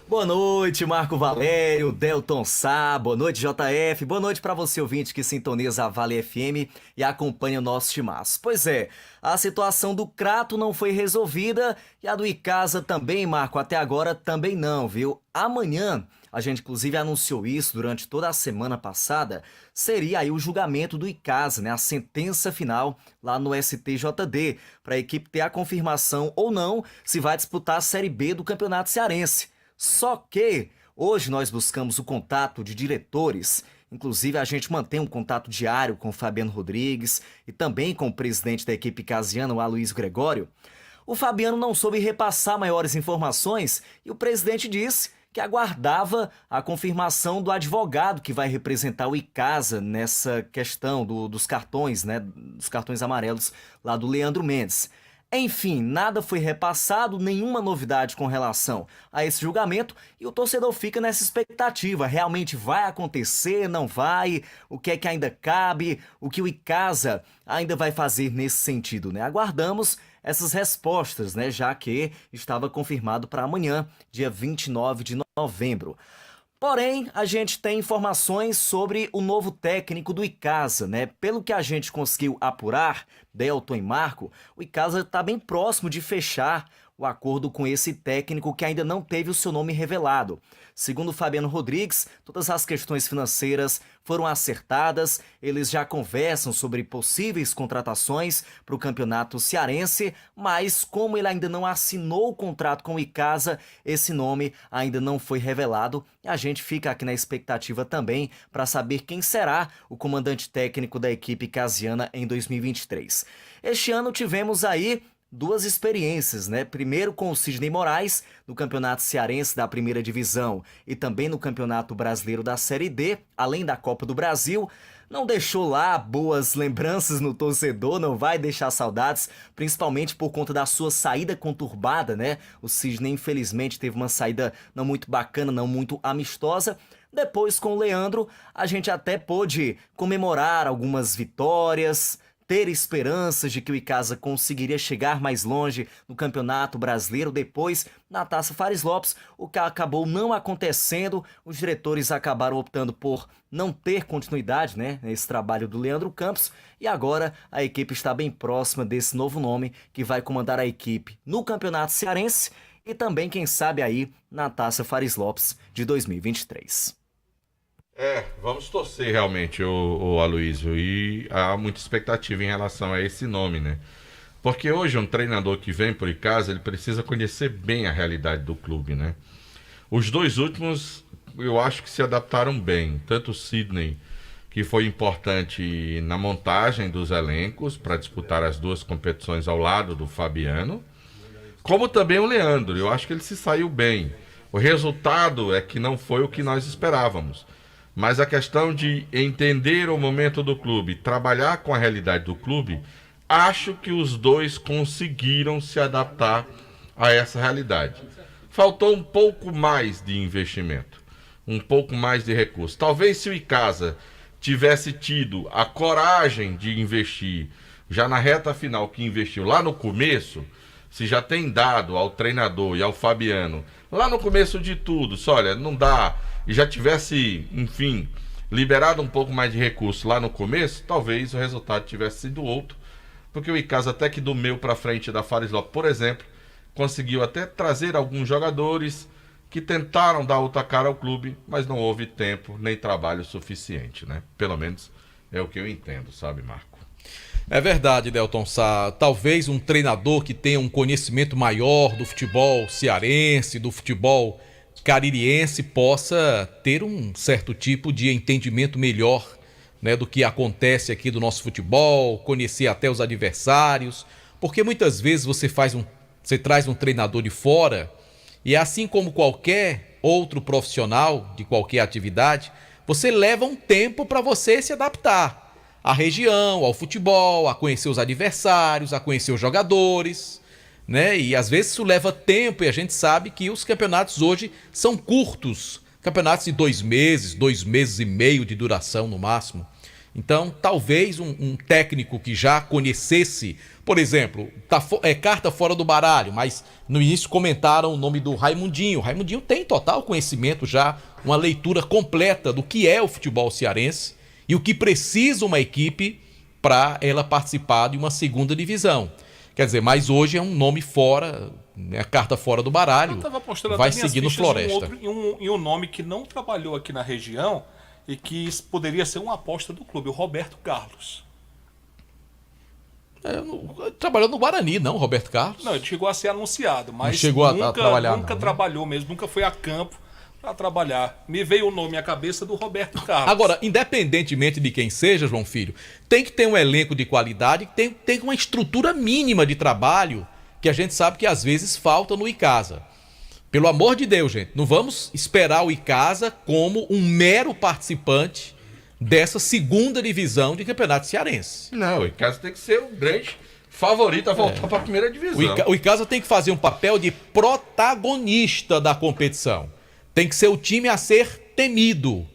Boa noite, Marco Valério, Delton Sá, boa noite, JF, boa noite para você ouvinte que sintoniza a Vale FM e acompanha o nosso timaço. Pois é, a situação do Crato não foi resolvida e a do Icasa também, Marco, até agora também não, viu? Amanhã, a gente inclusive anunciou isso durante toda a semana passada, seria aí o julgamento do Icasa, né? A sentença final lá no STJD, para a equipe ter a confirmação ou não se vai disputar a Série B do Campeonato Cearense. Só que hoje nós buscamos o contato de diretores, inclusive a gente mantém um contato diário com o Fabiano Rodrigues e também com o presidente da equipe icasiana, o Aloysio Gregório. O Fabiano não soube repassar maiores informações e o presidente disse que aguardava a confirmação do advogado que vai representar o Icasa nessa questão dos cartões, né, dos cartões amarelos lá do Leandro Mendes. Enfim, nada foi repassado, nenhuma novidade com relação a esse julgamento e o torcedor fica nessa expectativa. Realmente vai acontecer, não vai? O que é que ainda cabe? O que o Icasa ainda vai fazer nesse sentido, né? Aguardamos essas respostas, né? Já que estava confirmado para amanhã, dia 29 de novembro. Porém, a gente tem informações sobre o novo técnico do Icasa, né? Pelo que a gente conseguiu apurar, Delton e Marco, o Icasa está bem próximo de fechar o acordo com esse técnico que ainda não teve o seu nome revelado. Segundo Fabiano Rodrigues, todas as questões financeiras foram acertadas, eles já conversam sobre possíveis contratações para o campeonato cearense, mas como ele ainda não assinou o contrato com o Icasa, esse nome ainda não foi revelado e a gente fica aqui na expectativa também para saber quem será o comandante técnico da equipe icasiana em 2023. Este ano tivemos aí duas experiências, né? Primeiro com o Sidney Moraes, no Campeonato Cearense da Primeira Divisão e também no Campeonato Brasileiro da Série D, além da Copa do Brasil. Não deixou lá boas lembranças no torcedor, não vai deixar saudades, principalmente por conta da sua saída conturbada, né? O Sidney, infelizmente, teve uma saída não muito bacana, não muito amistosa. Depois, com o Leandro, a gente até pôde comemorar algumas vitórias, ter esperanças de que o Icasa conseguiria chegar mais longe no Campeonato Brasileiro, depois na Taça Fares Lopes, o que acabou não acontecendo, os diretores acabaram optando por não ter continuidade, né, nesse trabalho do Leandro Campos, e agora a equipe está bem próxima desse novo nome que vai comandar a equipe no Campeonato Cearense e também, quem sabe, aí na Taça Fares Lopes de 2023. Vamos torcer realmente, o Aloysio, e há muita expectativa em relação a esse nome, né? Porque hoje um treinador que vem por Icasa, ele precisa conhecer bem a realidade do clube, né? Os dois últimos, eu acho que se adaptaram bem, tanto o Sidney, que foi importante na montagem dos elencos para disputar as duas competições ao lado do Fabiano, como também o Leandro, eu acho que ele se saiu bem. O resultado é que não foi o que nós esperávamos. Mas a questão de entender o momento do clube, trabalhar com a realidade do clube, acho que os dois conseguiram se adaptar a essa realidade. Faltou um pouco mais de investimento, um pouco mais de recurso. Talvez se o Icasa tivesse tido a coragem de investir já na reta final que investiu lá no começo, se já tem dado ao treinador e ao Fabiano, lá no começo de tudo, só olha, não dá, e já tivesse, enfim, liberado um pouco mais de recurso lá no começo, talvez o resultado tivesse sido outro, porque o Icasa até que do meio para frente da Fares Lopes, por exemplo, conseguiu até trazer alguns jogadores que tentaram dar outra cara ao clube, mas não houve tempo nem trabalho suficiente, né? Pelo menos é o que eu entendo, sabe, Marco? É verdade, Delton Sá. Talvez um treinador que tenha um conhecimento maior do futebol cearense, do futebol caririense, possa ter um certo tipo de entendimento melhor, né, do que acontece aqui do nosso futebol, conhecer até os adversários, porque muitas vezes você traz um treinador de fora e assim como qualquer outro profissional de qualquer atividade, você leva um tempo para você se adaptar. à região, ao futebol, a conhecer os adversários, a conhecer os jogadores, né? E às vezes isso leva tempo e a gente sabe que os campeonatos hoje são curtos, campeonatos de 2 meses, 2 meses e meio de duração no máximo. Então, talvez um técnico que já conhecesse, por exemplo, carta fora do baralho, mas no início comentaram o nome do Raimundinho. O Raimundinho tem total conhecimento já, uma leitura completa do que é o futebol cearense e o que precisa uma equipe para ela participar de uma segunda divisão. Quer dizer, mas hoje é um nome fora, né, carta fora do baralho, vai seguir no Floresta. E um nome que não trabalhou aqui na região e que poderia ser uma aposta do clube, o Roberto Carlos. Trabalhou no Guarani, não, Roberto Carlos? Não, ele chegou a ser anunciado, mas não chegou a trabalhar, nunca não, trabalhou mesmo, nunca foi a campo para trabalhar. Me veio o nome à cabeça do Roberto Carlos. Agora, independentemente de quem seja, João Filho, tem que ter um elenco de qualidade, tem uma estrutura mínima de trabalho que a gente sabe que às vezes falta no Icasa. Pelo amor de Deus, gente, não vamos esperar o Icasa como um mero participante dessa segunda divisão de campeonato cearense. Não, o Icasa tem que ser o grande favorito a voltar para a primeira divisão. O Icasa tem que fazer um papel de protagonista da competição. Tem que ser o time a ser temido,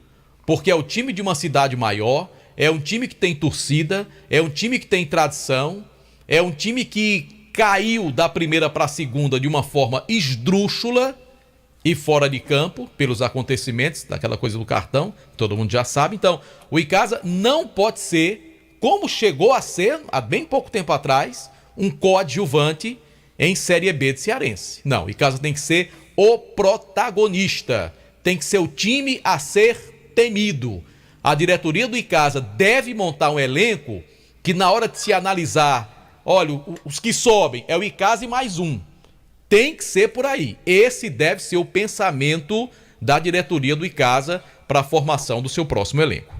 porque é o time de uma cidade maior, é um time que tem torcida, é um time que tem tradição, é um time que caiu da primeira para a segunda de uma forma esdrúxula e fora de campo, pelos acontecimentos, daquela coisa do cartão, todo mundo já sabe. Então, o Icasa não pode ser, como chegou a ser, há bem pouco tempo atrás, um coadjuvante em Série B de Cearense. Não, o Icasa tem que ser o protagonista, tem que ser o time a ser temido. A diretoria do Icasa deve montar um elenco que, na hora de se analisar, olha, os que sobem é o Icasa e mais um. Tem que ser por aí. Esse deve ser o pensamento da diretoria do Icasa para a formação do seu próximo elenco.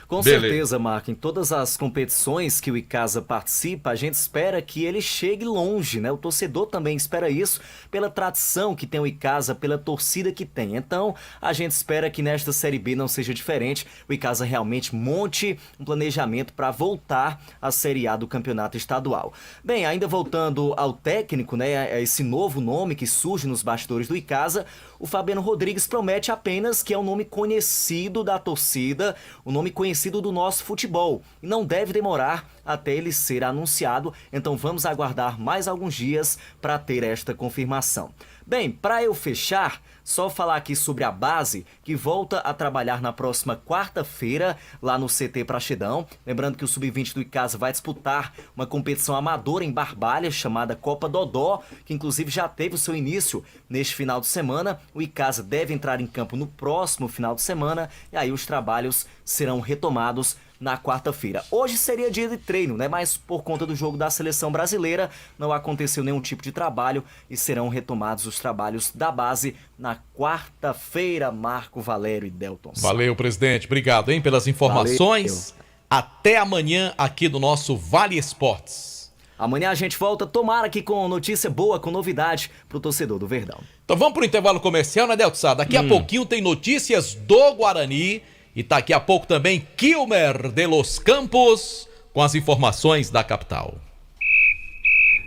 Com certeza, Marco. Em todas as competições que o Icasa participa, a gente espera que ele chegue longe, né? O torcedor também espera isso pela tradição que tem o Icasa, pela torcida que tem. Então, a gente espera que nesta Série B não seja diferente. O Icasa realmente monte um planejamento para voltar à Série A do Campeonato Estadual. Bem, ainda voltando ao técnico, né? Esse novo nome que surge nos bastidores do Icasa, o Fabiano Rodrigues promete apenas que é um nome conhecido da torcida, um nome conhecido do nosso futebol, e não deve demorar até ele ser anunciado, então vamos aguardar mais alguns dias para ter esta confirmação. Bem, para eu fechar, só falar aqui sobre a base, que volta a trabalhar na próxima quarta-feira, lá no CT Praxedão. Lembrando que o Sub-20 do Icasa vai disputar uma competição amadora em Barbalha, chamada Copa Dodó, que inclusive já teve o seu início neste final de semana. O Icasa deve entrar em campo no próximo final de semana, e aí os trabalhos serão retomados na quarta-feira. Hoje seria dia de treino, né? Mas por conta do jogo da seleção brasileira, não aconteceu nenhum tipo de trabalho e serão retomados os trabalhos da base na quarta-feira, Marco Valério e Delton. Valeu, presidente. Obrigado, hein, pelas informações. Valeu. Até amanhã aqui do nosso Vale Esportes. Amanhã a gente volta, tomara que com notícia boa, com novidade pro torcedor do Verdão. Então vamos pro intervalo comercial, né, Delton Sá? Daqui a pouquinho tem notícias do Guarani. E daqui a pouco também Quilmer de Los Campos com as informações da capital.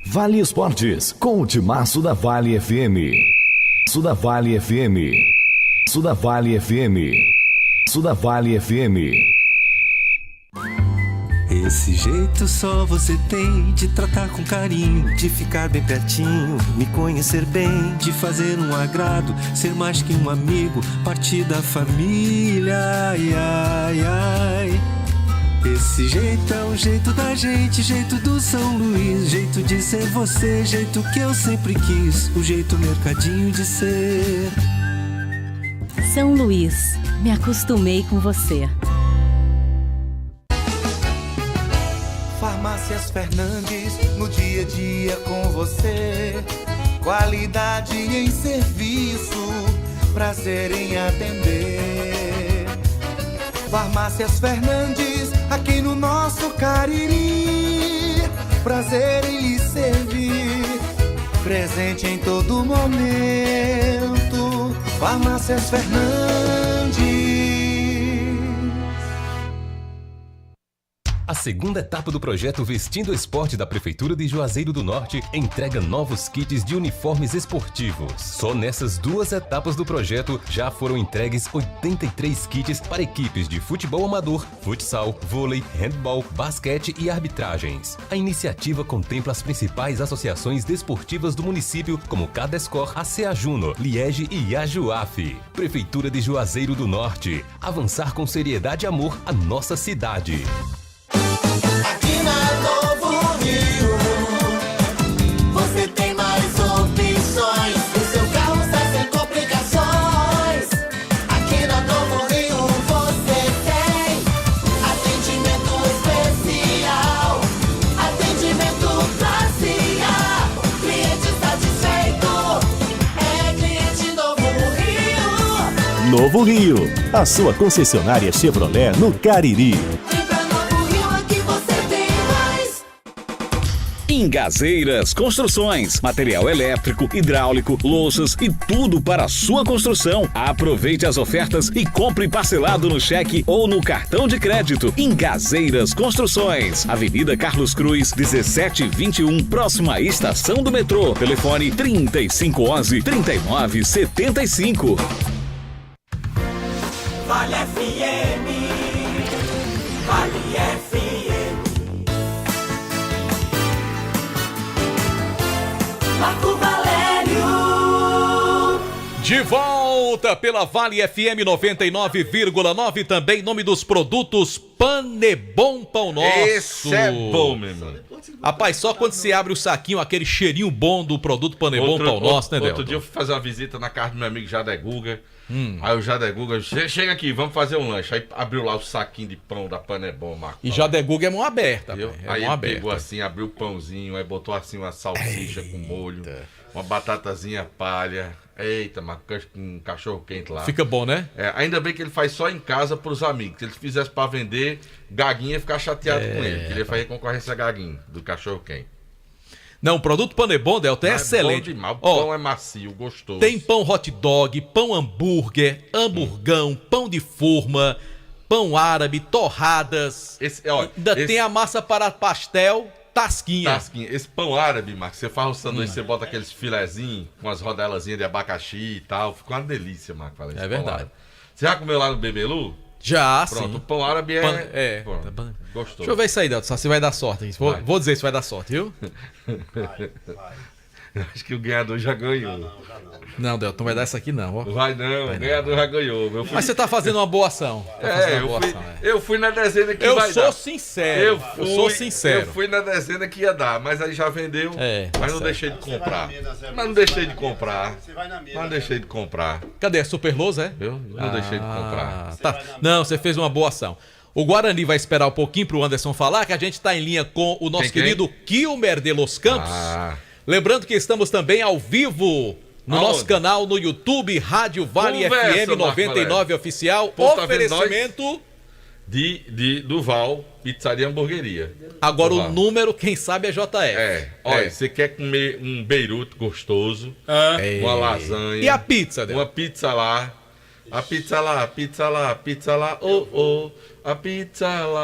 Vale Esportes, com o timaço da Vale FM. Da Vale FM. Da Vale FM. Da Vale FM. Esse jeito só você tem de tratar com carinho, de ficar bem pertinho, me conhecer bem, de fazer um agrado, ser mais que um amigo, partir da família, ai, ai, ai. Esse jeito é o jeito da gente, jeito do São Luís, jeito de ser você, jeito que eu sempre quis, o jeito mercadinho de ser. São Luís, me acostumei com você. Farmácias Fernandes, no dia a dia com você. Qualidade em serviço, prazer em atender. Farmácias Fernandes, aqui no nosso Cariri. Prazer em lhe servir, presente em todo momento. Farmácias Fernandes. A segunda etapa do projeto Vestindo Esporte da Prefeitura de Juazeiro do Norte entrega novos kits de uniformes esportivos. Só nessas 2 etapas do projeto já foram entregues 83 kits para equipes de futebol amador, futsal, vôlei, handball, basquete e arbitragens. A iniciativa contempla as principais associações desportivas do município, como Cadescor, a Ceajuno, Liege e a Juaf. Prefeitura de Juazeiro do Norte. Avançar com seriedade e amor a nossa cidade. Aqui na Novo Rio, você tem mais opções. O seu carro está sem complicações. Aqui na Novo Rio você tem atendimento especial, atendimento classe A. Cliente satisfeito é cliente Novo Rio. Novo Rio, a sua concessionária Chevrolet no Cariri. Ingazeiras Construções, material elétrico, hidráulico, louças e tudo para a sua construção. Aproveite as ofertas e compre parcelado no cheque ou no cartão de crédito. Ingazeiras Construções, Avenida Carlos Cruz, 1721, próxima à estação do metrô. Telefone 3511-3975. Vale FM, Vale FM. Marco Valério. De volta pela Vale FM 99,9, também em nome dos produtos Panebom Pão Nosso. Esse é bom, meu irmão. Rapaz, só quando você abre o saquinho, aquele cheirinho bom do produto Panebom Pão Nosso, né, Delton? Outro dia eu fui fazer uma visita na casa do meu amigo Jadé Guga. Aí o Jadé Guga, chega aqui, vamos fazer um lanche. Aí abriu lá o saquinho de pão da Panebom, Marco. E Jadé Guga é mão aberta, aí ele pegou assim, abriu o pãozinho, aí botou assim uma salsicha com molho, uma batatazinha palha. Eita, mas com um cachorro quente lá. Fica bom, né? Ainda bem que ele faz só em casa pros amigos. Se ele fizesse pra vender, Gaguinha ia ficar chateado com ele. Queria fazer concorrência a Gaguinho, do cachorro quente. Não, o produto Panebom, Delton, é excelente. Bom demais. O pão é macio, gostoso. Tem pão hot dog, pão hambúrguer, hamburgão, pão de forma, pão árabe, torradas. Ainda tem a massa para pastel, tasquinha. Esse pão árabe, Marcos, você faz o sanduíche, você bota aqueles filezinhos com as rodelazinhas de abacaxi e tal. Fica uma delícia, Marcos. É verdade. Árabe. Você já comeu lá no Bebelu? Já, Pronto, sim. o pão árabe é... Gostoso. Deixa eu ver isso aí, Delton, se vai dar sorte. Vou dizer se vai dar sorte, viu? Vai. Acho que o ganhador já ganhou. Não, Delton, não vai dar isso aqui não. Ó. Vai não, o ganhador já ganhou. Mas você tá fazendo uma boa ação. Eu fui na dezena que eu vai sou dar. Sincero. Eu sou sincero. Eu fui na dezena que ia dar, mas aí já vendeu. Mas não deixei de comprar. Mas não deixei de comprar. Cadê? A Superloz, é? Eu não deixei de comprar. Tá. Não, você fez uma boa ação. O Guarani vai esperar um pouquinho pro Anderson falar, que a gente tá em linha com o nosso querido Kilmer de Los Campos. Lembrando que estamos também ao vivo no nosso canal no YouTube, Rádio Vale FM 99 Oficial. Oferecimento do Val, Pizzaria Hamburgueria. Agora o número, quem sabe, é JF. Olha, você quer comer um Beirute gostoso, uma lasanha. E a pizza, né? Uma pizza lá. A pizza lá, a pizza lá.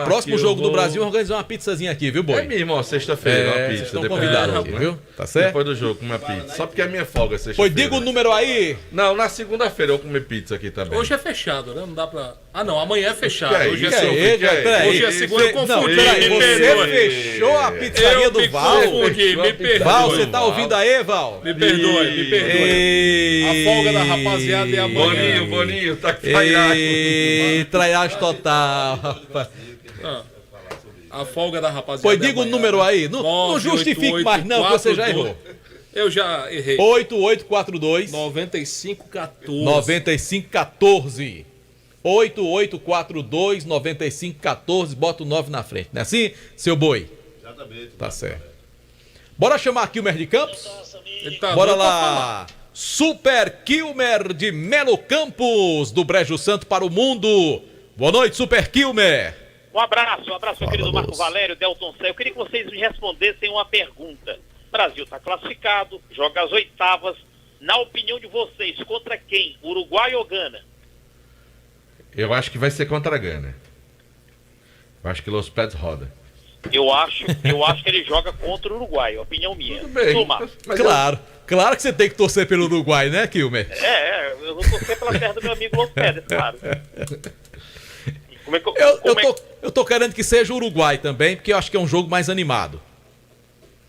Próximo jogo do Brasil, organizar uma pizzazinha aqui, viu, Boi? É mesmo, ó, sexta-feira, uma pizza. Estão convidados aqui, viu? Tá certo? Depois do jogo, comer pizza. Só porque é minha folga sexta-feira. Pois diga o número aí. Não, na segunda-feira eu vou comer pizza aqui também. Hoje é fechado, né? Não dá pra... Ah, não, amanhã é fechado. Hoje é segunda, eu confundi. Você fechou a pizzaria do Val? Me perdoe. Val, você tá ouvindo aí, Val? Me perdoe. A folga da rapaziada é amanhã. Boninho, tá aqui. Traiagem total, rapaz. A folga da rapaziada. Pois diga o número aí. Não justifique mais, não, que você já errou. Eu já errei. 8842 9514. 9514. 8842 9514. Bota o 9 na frente. Não é assim, seu Boi? Exatamente. Tá certo. Bora chamar aqui o Kilmer de Campos? Tá Bora lá. Super Kilmer de Melo Campos, do Brejo Santo para o mundo. Boa noite, Super Kilmer. Um abraço, meu querido Marco Valério, Delton Cé. Eu queria que vocês me respondessem uma pergunta. O Brasil está classificado, joga as oitavas. Na opinião de vocês, contra quem? Uruguai ou Gana? Eu acho que vai ser contra a Gana. Eu acho que Los Pets roda. Eu acho que ele joga contra o Uruguai, opinião minha. Tudo bem. Claro que você tem que torcer pelo Uruguai, né, Kilmer? Eu vou torcer pela terra do meu amigo Los Pets, claro. Eu tô querendo que seja o Uruguai também, porque eu acho que é um jogo mais animado.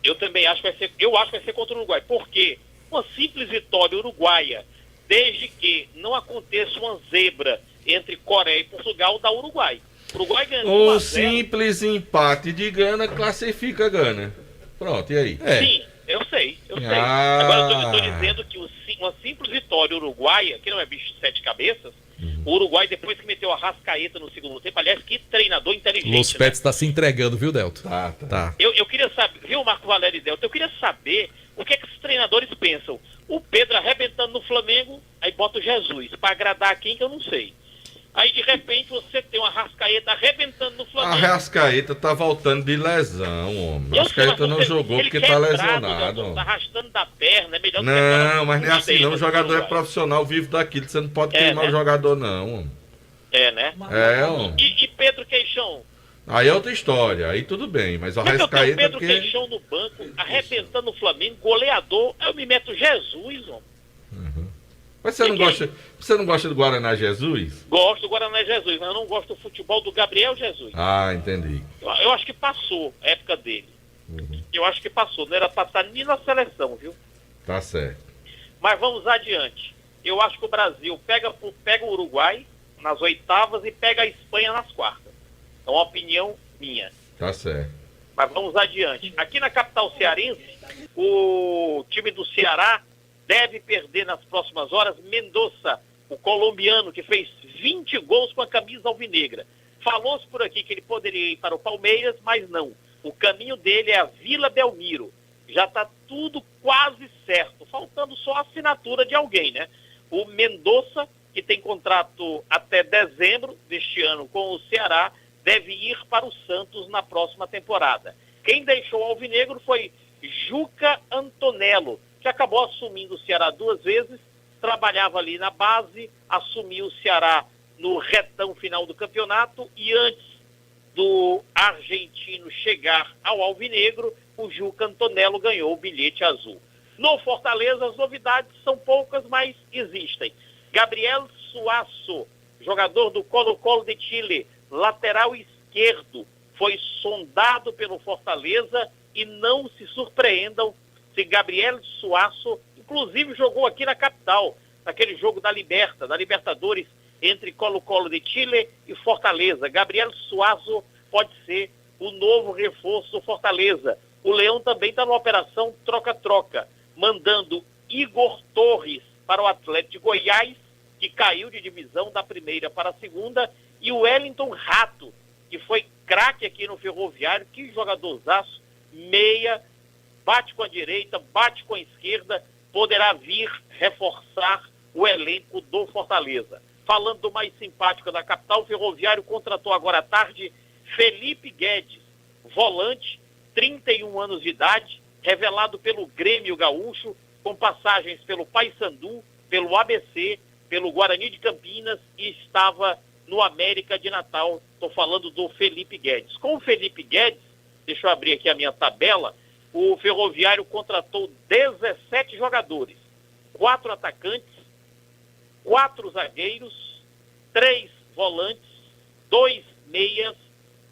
Eu também acho que vai ser. Eu acho que vai ser contra o Uruguai. Por quê? Uma simples vitória uruguaia, desde que não aconteça uma zebra entre Coreia e Portugal, dá Uruguai. O Uruguai ganhou 1-0. Simples empate de Gana classifica Gana. Pronto, e aí? Sim, eu sei. Agora eu tô dizendo que uma simples vitória uruguaia, que não é bicho de 7 cabeças, o Uruguai, depois que meteu a Rascaeta no segundo tempo, aliás, que treinador inteligente. Los Pets tá se entregando, viu, Delto? Tá. Eu queria saber, viu, Marco Valério e Delto, eu queria saber o que é que os treinadores pensam. O Pedro arrebentando no Flamengo, aí bota o Jesus, pra agradar quem que eu não sei. Aí, de repente, você tem uma Rascaeta arrebentando no Flamengo. A Rascaeta tá voltando de lesão, homem. A Rascaeta não jogou porque tá lesionado. Tá arrastando da perna, é melhor que não, mas não é assim não. O jogador é profissional, vive daquilo. Você não pode queimar o jogador, não, homem. É, né? Homem. E Pedro Queixão? Aí é outra história, aí tudo bem. Mas o Rascaeta... Eu Pedro Queixão no banco, arrebentando o Flamengo, goleador. Eu me meto Jesus, homem. Mas você não gosta do Guaraná Jesus? Gosto do Guaraná Jesus, mas eu não gosto do futebol do Gabriel Jesus. Ah, entendi. Eu acho que passou a época dele. Eu acho que passou, não era pra estar nem na seleção, viu? Tá certo. Mas vamos adiante. Eu acho que o Brasil pega o Uruguai nas oitavas e pega a Espanha nas quartas. É uma opinião minha. Tá certo. Mas vamos adiante. Aqui na capital cearense, o time do Ceará deve perder nas próximas horas Mendonça, o colombiano que fez 20 gols com a camisa alvinegra. Falou-se por aqui que ele poderia ir para o Palmeiras, mas não. O caminho dele é a Vila Belmiro. Já está tudo quase certo, faltando só a assinatura de alguém, né? O Mendonça, que tem contrato até dezembro deste ano com o Ceará, deve ir para o Santos na próxima temporada. Quem deixou o alvinegro foi Juca Antonello, que acabou assumindo o Ceará 2 vezes, trabalhava ali na base, assumiu o Ceará no retão final do campeonato e antes do argentino chegar ao alvinegro, o Juca Antonello ganhou o bilhete azul. No Fortaleza, as novidades são poucas, mas existem. Gabriel Suazo, jogador do Colo-Colo de Chile, lateral esquerdo, foi sondado pelo Fortaleza e não se surpreendam se Gabriel Suazo, inclusive jogou aqui na capital, naquele jogo da Libertadores, entre Colo-Colo de Chile e Fortaleza. Gabriel Suazo pode ser o novo reforço do Fortaleza. O Leão também está numa operação troca-troca, mandando Igor Torres para o Atlético de Goiás, que caiu de divisão da primeira para a segunda, e o Wellington Rato, que foi craque aqui no Ferroviário, que jogadorzaço, meia, bate com a direita, bate com a esquerda, poderá vir reforçar o elenco do Fortaleza. Falando do mais simpático da capital, o Ferroviário contratou agora à tarde Felipe Guedes, volante, 31 anos de idade, revelado pelo Grêmio Gaúcho, com passagens pelo Paysandu, pelo ABC, pelo Guarani de Campinas e estava no América de Natal. Estou falando do Felipe Guedes. Com o Felipe Guedes, deixa eu abrir aqui a minha tabela, o Ferroviário contratou 17 jogadores, 4 atacantes, 4 zagueiros, 3 volantes, 2 meias,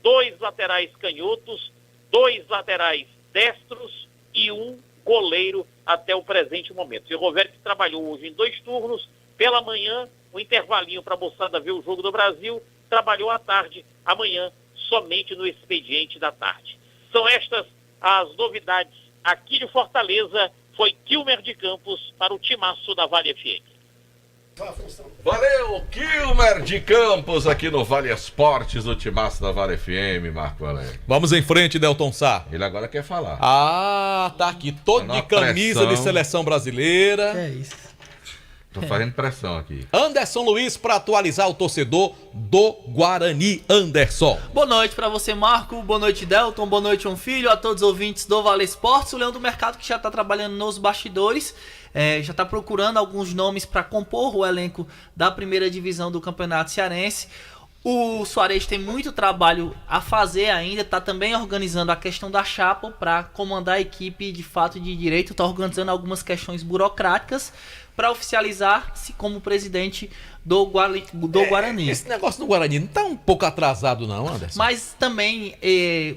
2 laterais canhotos, 2 laterais destros e 1 goleiro até o presente momento. O Ferroviário que trabalhou hoje em 2 turnos, pela manhã, um intervalinho para a moçada ver o Jogo do Brasil, trabalhou à tarde, amanhã somente no expediente da tarde. São estas as novidades aqui de Fortaleza. Foi Kilmer de Campos para o timaço da Vale FM. Valeu, Kilmer de Campos aqui no Vale Esportes, do timaço da Vale FM, Marco Valério. Vamos em frente, Delton Sá. Ele agora quer falar. Tá aqui todo de camisa de seleção brasileira. É isso. Tô fazendo pressão aqui. Anderson Luiz para atualizar o torcedor do Guarani. Anderson. Boa noite para você, Marco. Boa noite, Delton. Boa noite, João Filho. A todos os ouvintes do Vale Esportes. O Leão do Mercado que já está trabalhando nos bastidores. Já está procurando alguns nomes para compor o elenco da primeira divisão do Campeonato Cearense. O Soares tem muito trabalho a fazer ainda, está também organizando a questão da chapa para comandar a equipe de fato e de direito, está organizando algumas questões burocráticas para oficializar-se como presidente do Guarani. Esse negócio do Guarani não está um pouco atrasado não, Anderson? Mas também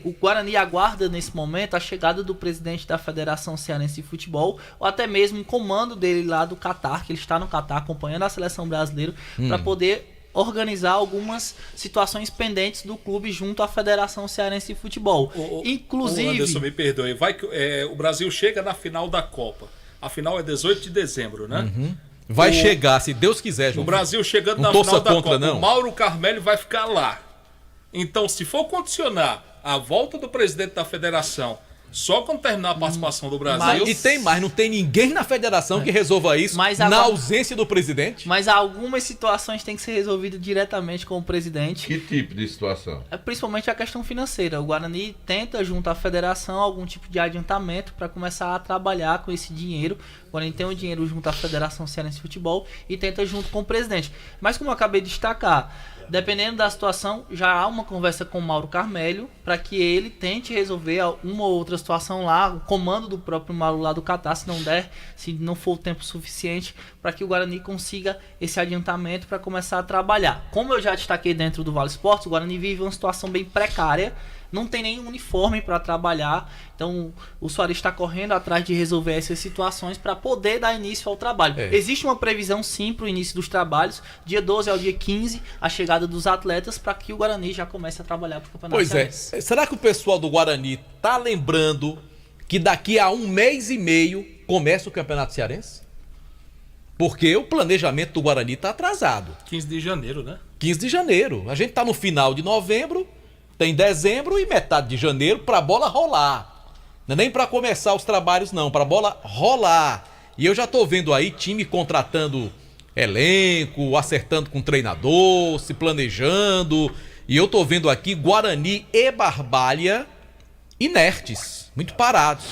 o Guarani aguarda nesse momento a chegada do presidente da Federação Cearense de Futebol, ou até mesmo o comando dele lá do Catar, que ele está no Catar acompanhando a seleção brasileira, para poder organizar algumas situações pendentes do clube junto à Federação Cearense de Futebol. Inclusive... Anderson, me perdoe. O Brasil chega na final da Copa. A final é 18 de dezembro, né? Vai chegar, se Deus quiser, João. O Brasil chegando na final da Copa. O Mauro Carmelli vai ficar lá. Então, se for condicionar a volta do presidente da federação só quando terminar a participação do Brasil... E tem mais, não tem ninguém na federação que resolva isso na ausência do presidente? Mas algumas situações têm que ser resolvidas diretamente com o presidente. Que tipo de situação? Principalmente a questão financeira. O Guarani tenta, junto à federação, algum tipo de adiantamento para começar a trabalhar com esse dinheiro. O Guarani tem o dinheiro junto à Federação Cearense de Futebol e tenta junto com o presidente. Mas como eu acabei de destacar, dependendo da situação, já há uma conversa com o Mauro Carmelli para que ele tente resolver uma ou outra situação lá, o comando do próprio Mauro lá do Catar, se não for o tempo suficiente, para que o Guarani consiga esse adiantamento para começar a trabalhar. Como eu já destaquei dentro do Vale Esportes, o Guarani vive uma situação bem precária, não tem nenhum uniforme para trabalhar, então o Soares está correndo atrás de resolver essas situações para poder dar início ao trabalho. Existe uma previsão sim para o início dos trabalhos, dia 12 ao dia 15, a chegada dos atletas para que o Guarani já comece a trabalhar para o Campeonato Cearense. Será que o pessoal do Guarani está lembrando que daqui a 1 mês e meio começa o Campeonato Cearense? Porque o planejamento do Guarani está atrasado. 15 de janeiro, né? 15 de janeiro. A gente está no final de novembro, tem dezembro e metade de janeiro para a bola rolar. Não é nem para começar os trabalhos não, para a bola rolar. E eu já estou vendo aí time contratando elenco, acertando com treinador, se planejando. E eu estou vendo aqui Guarani e Barbalha inertes, muito parados.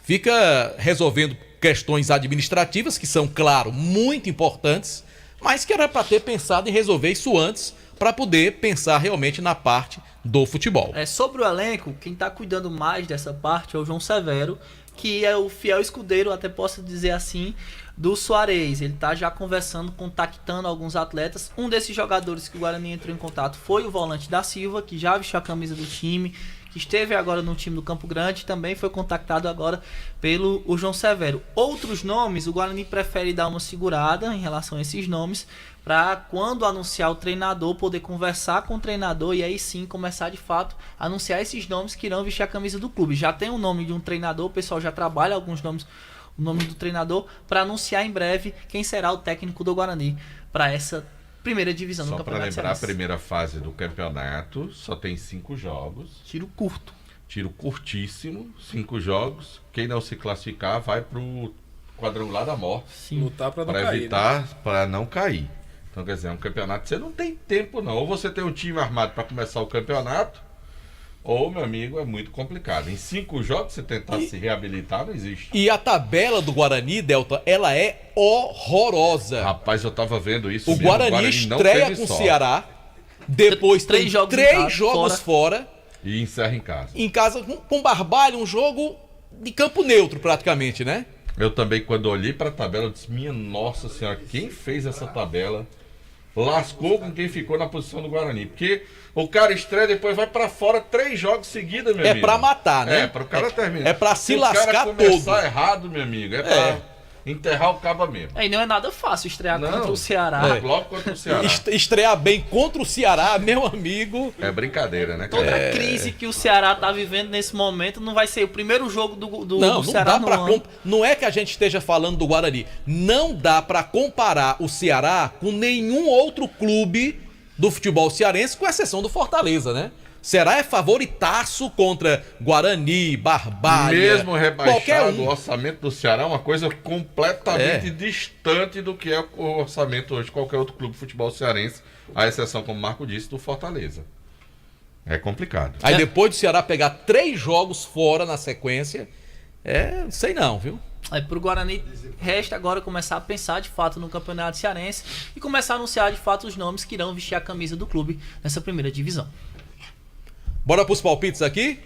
Fica resolvendo questões administrativas, que são, claro, muito importantes, mas que era para ter pensado em resolver isso antes, para poder pensar realmente na parte do futebol. Sobre o elenco, quem está cuidando mais dessa parte é o João Severo, que é o fiel escudeiro, até posso dizer assim, do Soares. Ele está já conversando, contactando alguns atletas. Um desses jogadores que o Guarani entrou em contato foi o volante da Silva, que já vestiu a camisa do time, que esteve agora no time do Campo Grande, também foi contactado agora pelo João Severo. Outros nomes, o Guarani prefere dar uma segurada em relação a esses nomes, para quando anunciar o treinador, poder conversar com o treinador e aí sim começar de fato a anunciar esses nomes que irão vestir a camisa do clube. Já tem o nome de um treinador, o pessoal já trabalha alguns nomes, o nome do treinador, para anunciar em breve quem será o técnico do Guarani para essa primeira divisão do Campeonato Cearense. Só para lembrar, a primeira fase do campeonato só tem 5 jogos. Tiro curto. Tiro curtíssimo, 5 jogos. Quem não se classificar vai pro quadrangular da morte. Sim. Lutar para não cair. Para evitar, para não cair. Então, quer dizer, é um campeonato que você não tem tempo não. Ou você tem um time armado para começar o campeonato, ou, meu amigo, é muito complicado. Em 5 jogos, você tentar se reabilitar, não existe. E a tabela do Guarani, Delta, ela é horrorosa. Rapaz, eu tava vendo isso. O Guarani estreia com o Ceará, depois tem 3 jogos fora. E encerra em casa. Em casa, com Barbalha, um jogo de campo neutro praticamente, né? Eu também, quando olhei para a tabela, eu disse, minha nossa senhora, quem fez essa tabela lascou com quem ficou na posição do Guarani. Porque o cara estreia, depois vai para fora 3 jogos seguidos, meu amigo. É para matar, né? É, para o cara terminar. É para se lascar todo. Se o cara começar errado, meu amigo, é para enterrar o cabo mesmo. E não é nada fácil estrear contra o Ceará. Logo contra o Ceará. Estrear bem contra o Ceará, meu amigo. É brincadeira, né? Toda a crise que o Ceará tá vivendo nesse momento não vai ser o primeiro jogo do Ceará no ano. Não é que a gente esteja falando do Guarani. Não dá para comparar o Ceará com nenhum outro clube do futebol cearense, com exceção do Fortaleza, né? Ceará é favoritaço contra Guarani, Barbalha, mesmo rebaixado, o orçamento do Ceará é uma coisa completamente distante do que é o orçamento hoje de qualquer outro clube de futebol cearense, à exceção, como o Marco disse, do Fortaleza. É complicado. Aí depois do Ceará pegar 3 jogos fora na sequência, sei não, viu? Pro Guarani resta agora começar a pensar de fato no Campeonato Cearense e começar a anunciar de fato os nomes que irão vestir a camisa do clube nessa primeira divisão. Bora pros palpites aqui?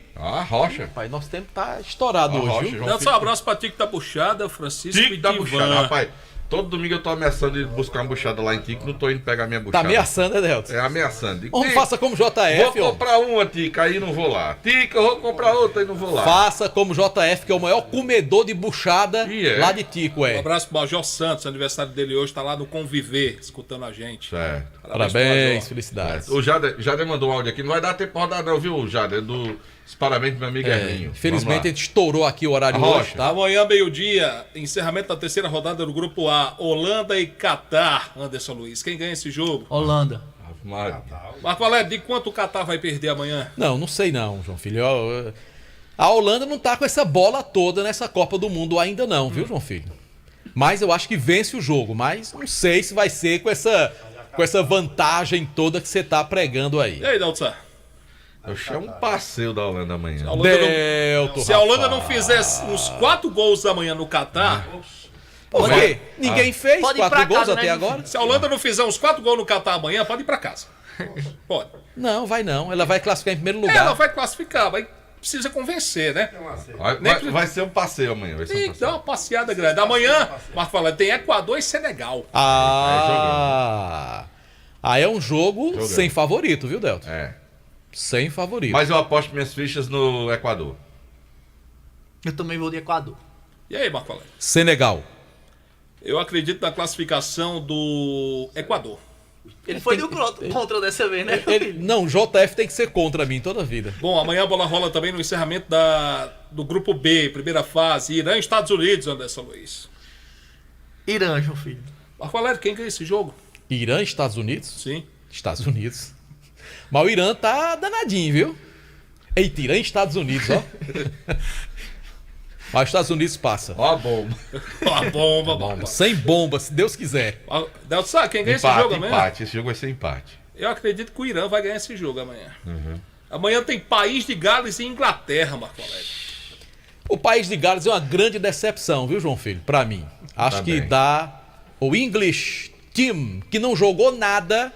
Rocha. Pai, nosso tempo tá estourado hoje, viu? Dá só um abraço pra Tico da Buchada, Francisco Tico e da Divan. Buchada, rapaz. Todo domingo eu tô ameaçando de buscar uma buchada lá em Tico, não tô indo pegar minha buchada. Tá ameaçando, né, Delton? É, ameaçando. Ou faça como JF, Vou comprar uma, Tica, aí não vou lá. Tica, eu vou comprar outra, aí não vou lá. Faça como JF, que é o maior comedor de buchada lá de Tico, Um abraço pro Major Santos, aniversário dele hoje, tá lá no Conviver, escutando a gente. Certo. Parabéns, felicidades. O Jader mandou um áudio aqui, não vai dar tempo pra rodar não, viu, Jader? Parabéns pro meu amigo Herminho. Infelizmente a gente estourou aqui o horário hoje, tá? Amanhã, meio-dia, encerramento da terceira rodada do Grupo A, Holanda e Catar. Anderson Luiz, quem ganha esse jogo? Holanda. Marco Valério, de quanto o Catar vai perder amanhã? Não sei não, João Filho. A Holanda não tá com essa bola toda nessa Copa do Mundo ainda não, viu, João Filho? Mas eu acho que vence o jogo, mas não sei se vai ser com essa vantagem toda que você tá pregando aí. E aí, Dalton? Eu chamo um passeio da Holanda amanhã. Se a Holanda não fizer uns 4 gols amanhã no Catar... Por quê? Ninguém fez 4 gols até agora? Se a Holanda não fizer uns 4 gols no Catar amanhã, pode ir pra casa. Pode. Não, vai não. Ela vai classificar em primeiro lugar. Ela vai classificar, mas precisa convencer, né? Vai ser um passeio amanhã. Vai ser Tem que dar uma passeada grande. Amanhã, Marco Valério, tem Equador e Senegal. Aí é um jogo sem favorito, viu, Delton? Sem favorito. Mas eu aposto minhas fichas no Equador. Eu também vou de Equador. E aí, Marco Valério? Senegal. Eu acredito na classificação do Equador. Ele foi do contra dessa vez, né? Não, JF tem que ser contra mim toda a vida. Bom, amanhã a bola rola também no encerramento do Grupo B, primeira fase, Irã e Estados Unidos, Anderson Luiz. Irã, João Filho. Marco Valério, quem ganha esse jogo? Irã e Estados Unidos? Sim. Estados Unidos. Mas o Irã tá danadinho, viu? Eita, Irã e Estados Unidos, ó. Mas os Estados Unidos passa. Ó a bomba. Ó a bomba. Sem bomba, se Deus quiser. Delton, sabe quem ganha esse jogo amanhã? Empate, esse jogo vai ser empate. Eu acredito que o Irã vai ganhar esse jogo amanhã. Amanhã tem País de Gales e Inglaterra, Marco Valério. O País de Gales é uma grande decepção, viu, João Filho? Pra mim. Acho que dá o English Team, que não jogou nada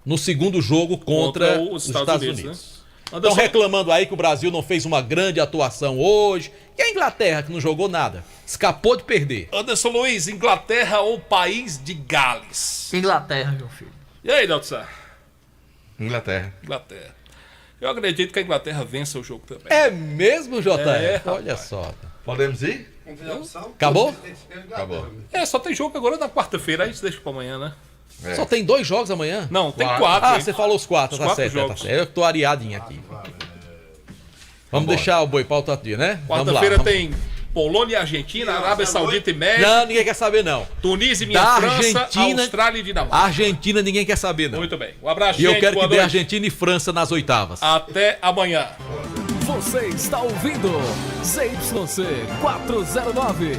no segundo jogo contra os Estados Unidos. Né? Estão reclamando aí que o Brasil não fez uma grande atuação hoje. E a Inglaterra, que não jogou nada? Escapou de perder. Anderson Luiz, Inglaterra ou País de Gales? Inglaterra, meu filho. E aí, Delton? Inglaterra. Eu acredito que a Inglaterra vença o jogo também. É mesmo, JF? Olha só. Podemos ir? Acabou? Acabou. Só tem jogo agora na quarta-feira, a gente deixa pra amanhã, né? Só tem 2 jogos amanhã? Não, tem 4. Você falou os 4, tá certo. Eu tô areadinho aqui. Vamos deixar o boi para outro dia, né? Quarta-feira tem Polônia e Argentina, Arábia Saudita e México. Não, ninguém quer saber, não. Tunísia e França, Austrália e Dinamarca. Argentina ninguém quer saber, não. Muito bem. Um abraço, gente. E eu quero que dê Argentina e França nas oitavas. Até amanhã. Você está ouvindo ZYC 409,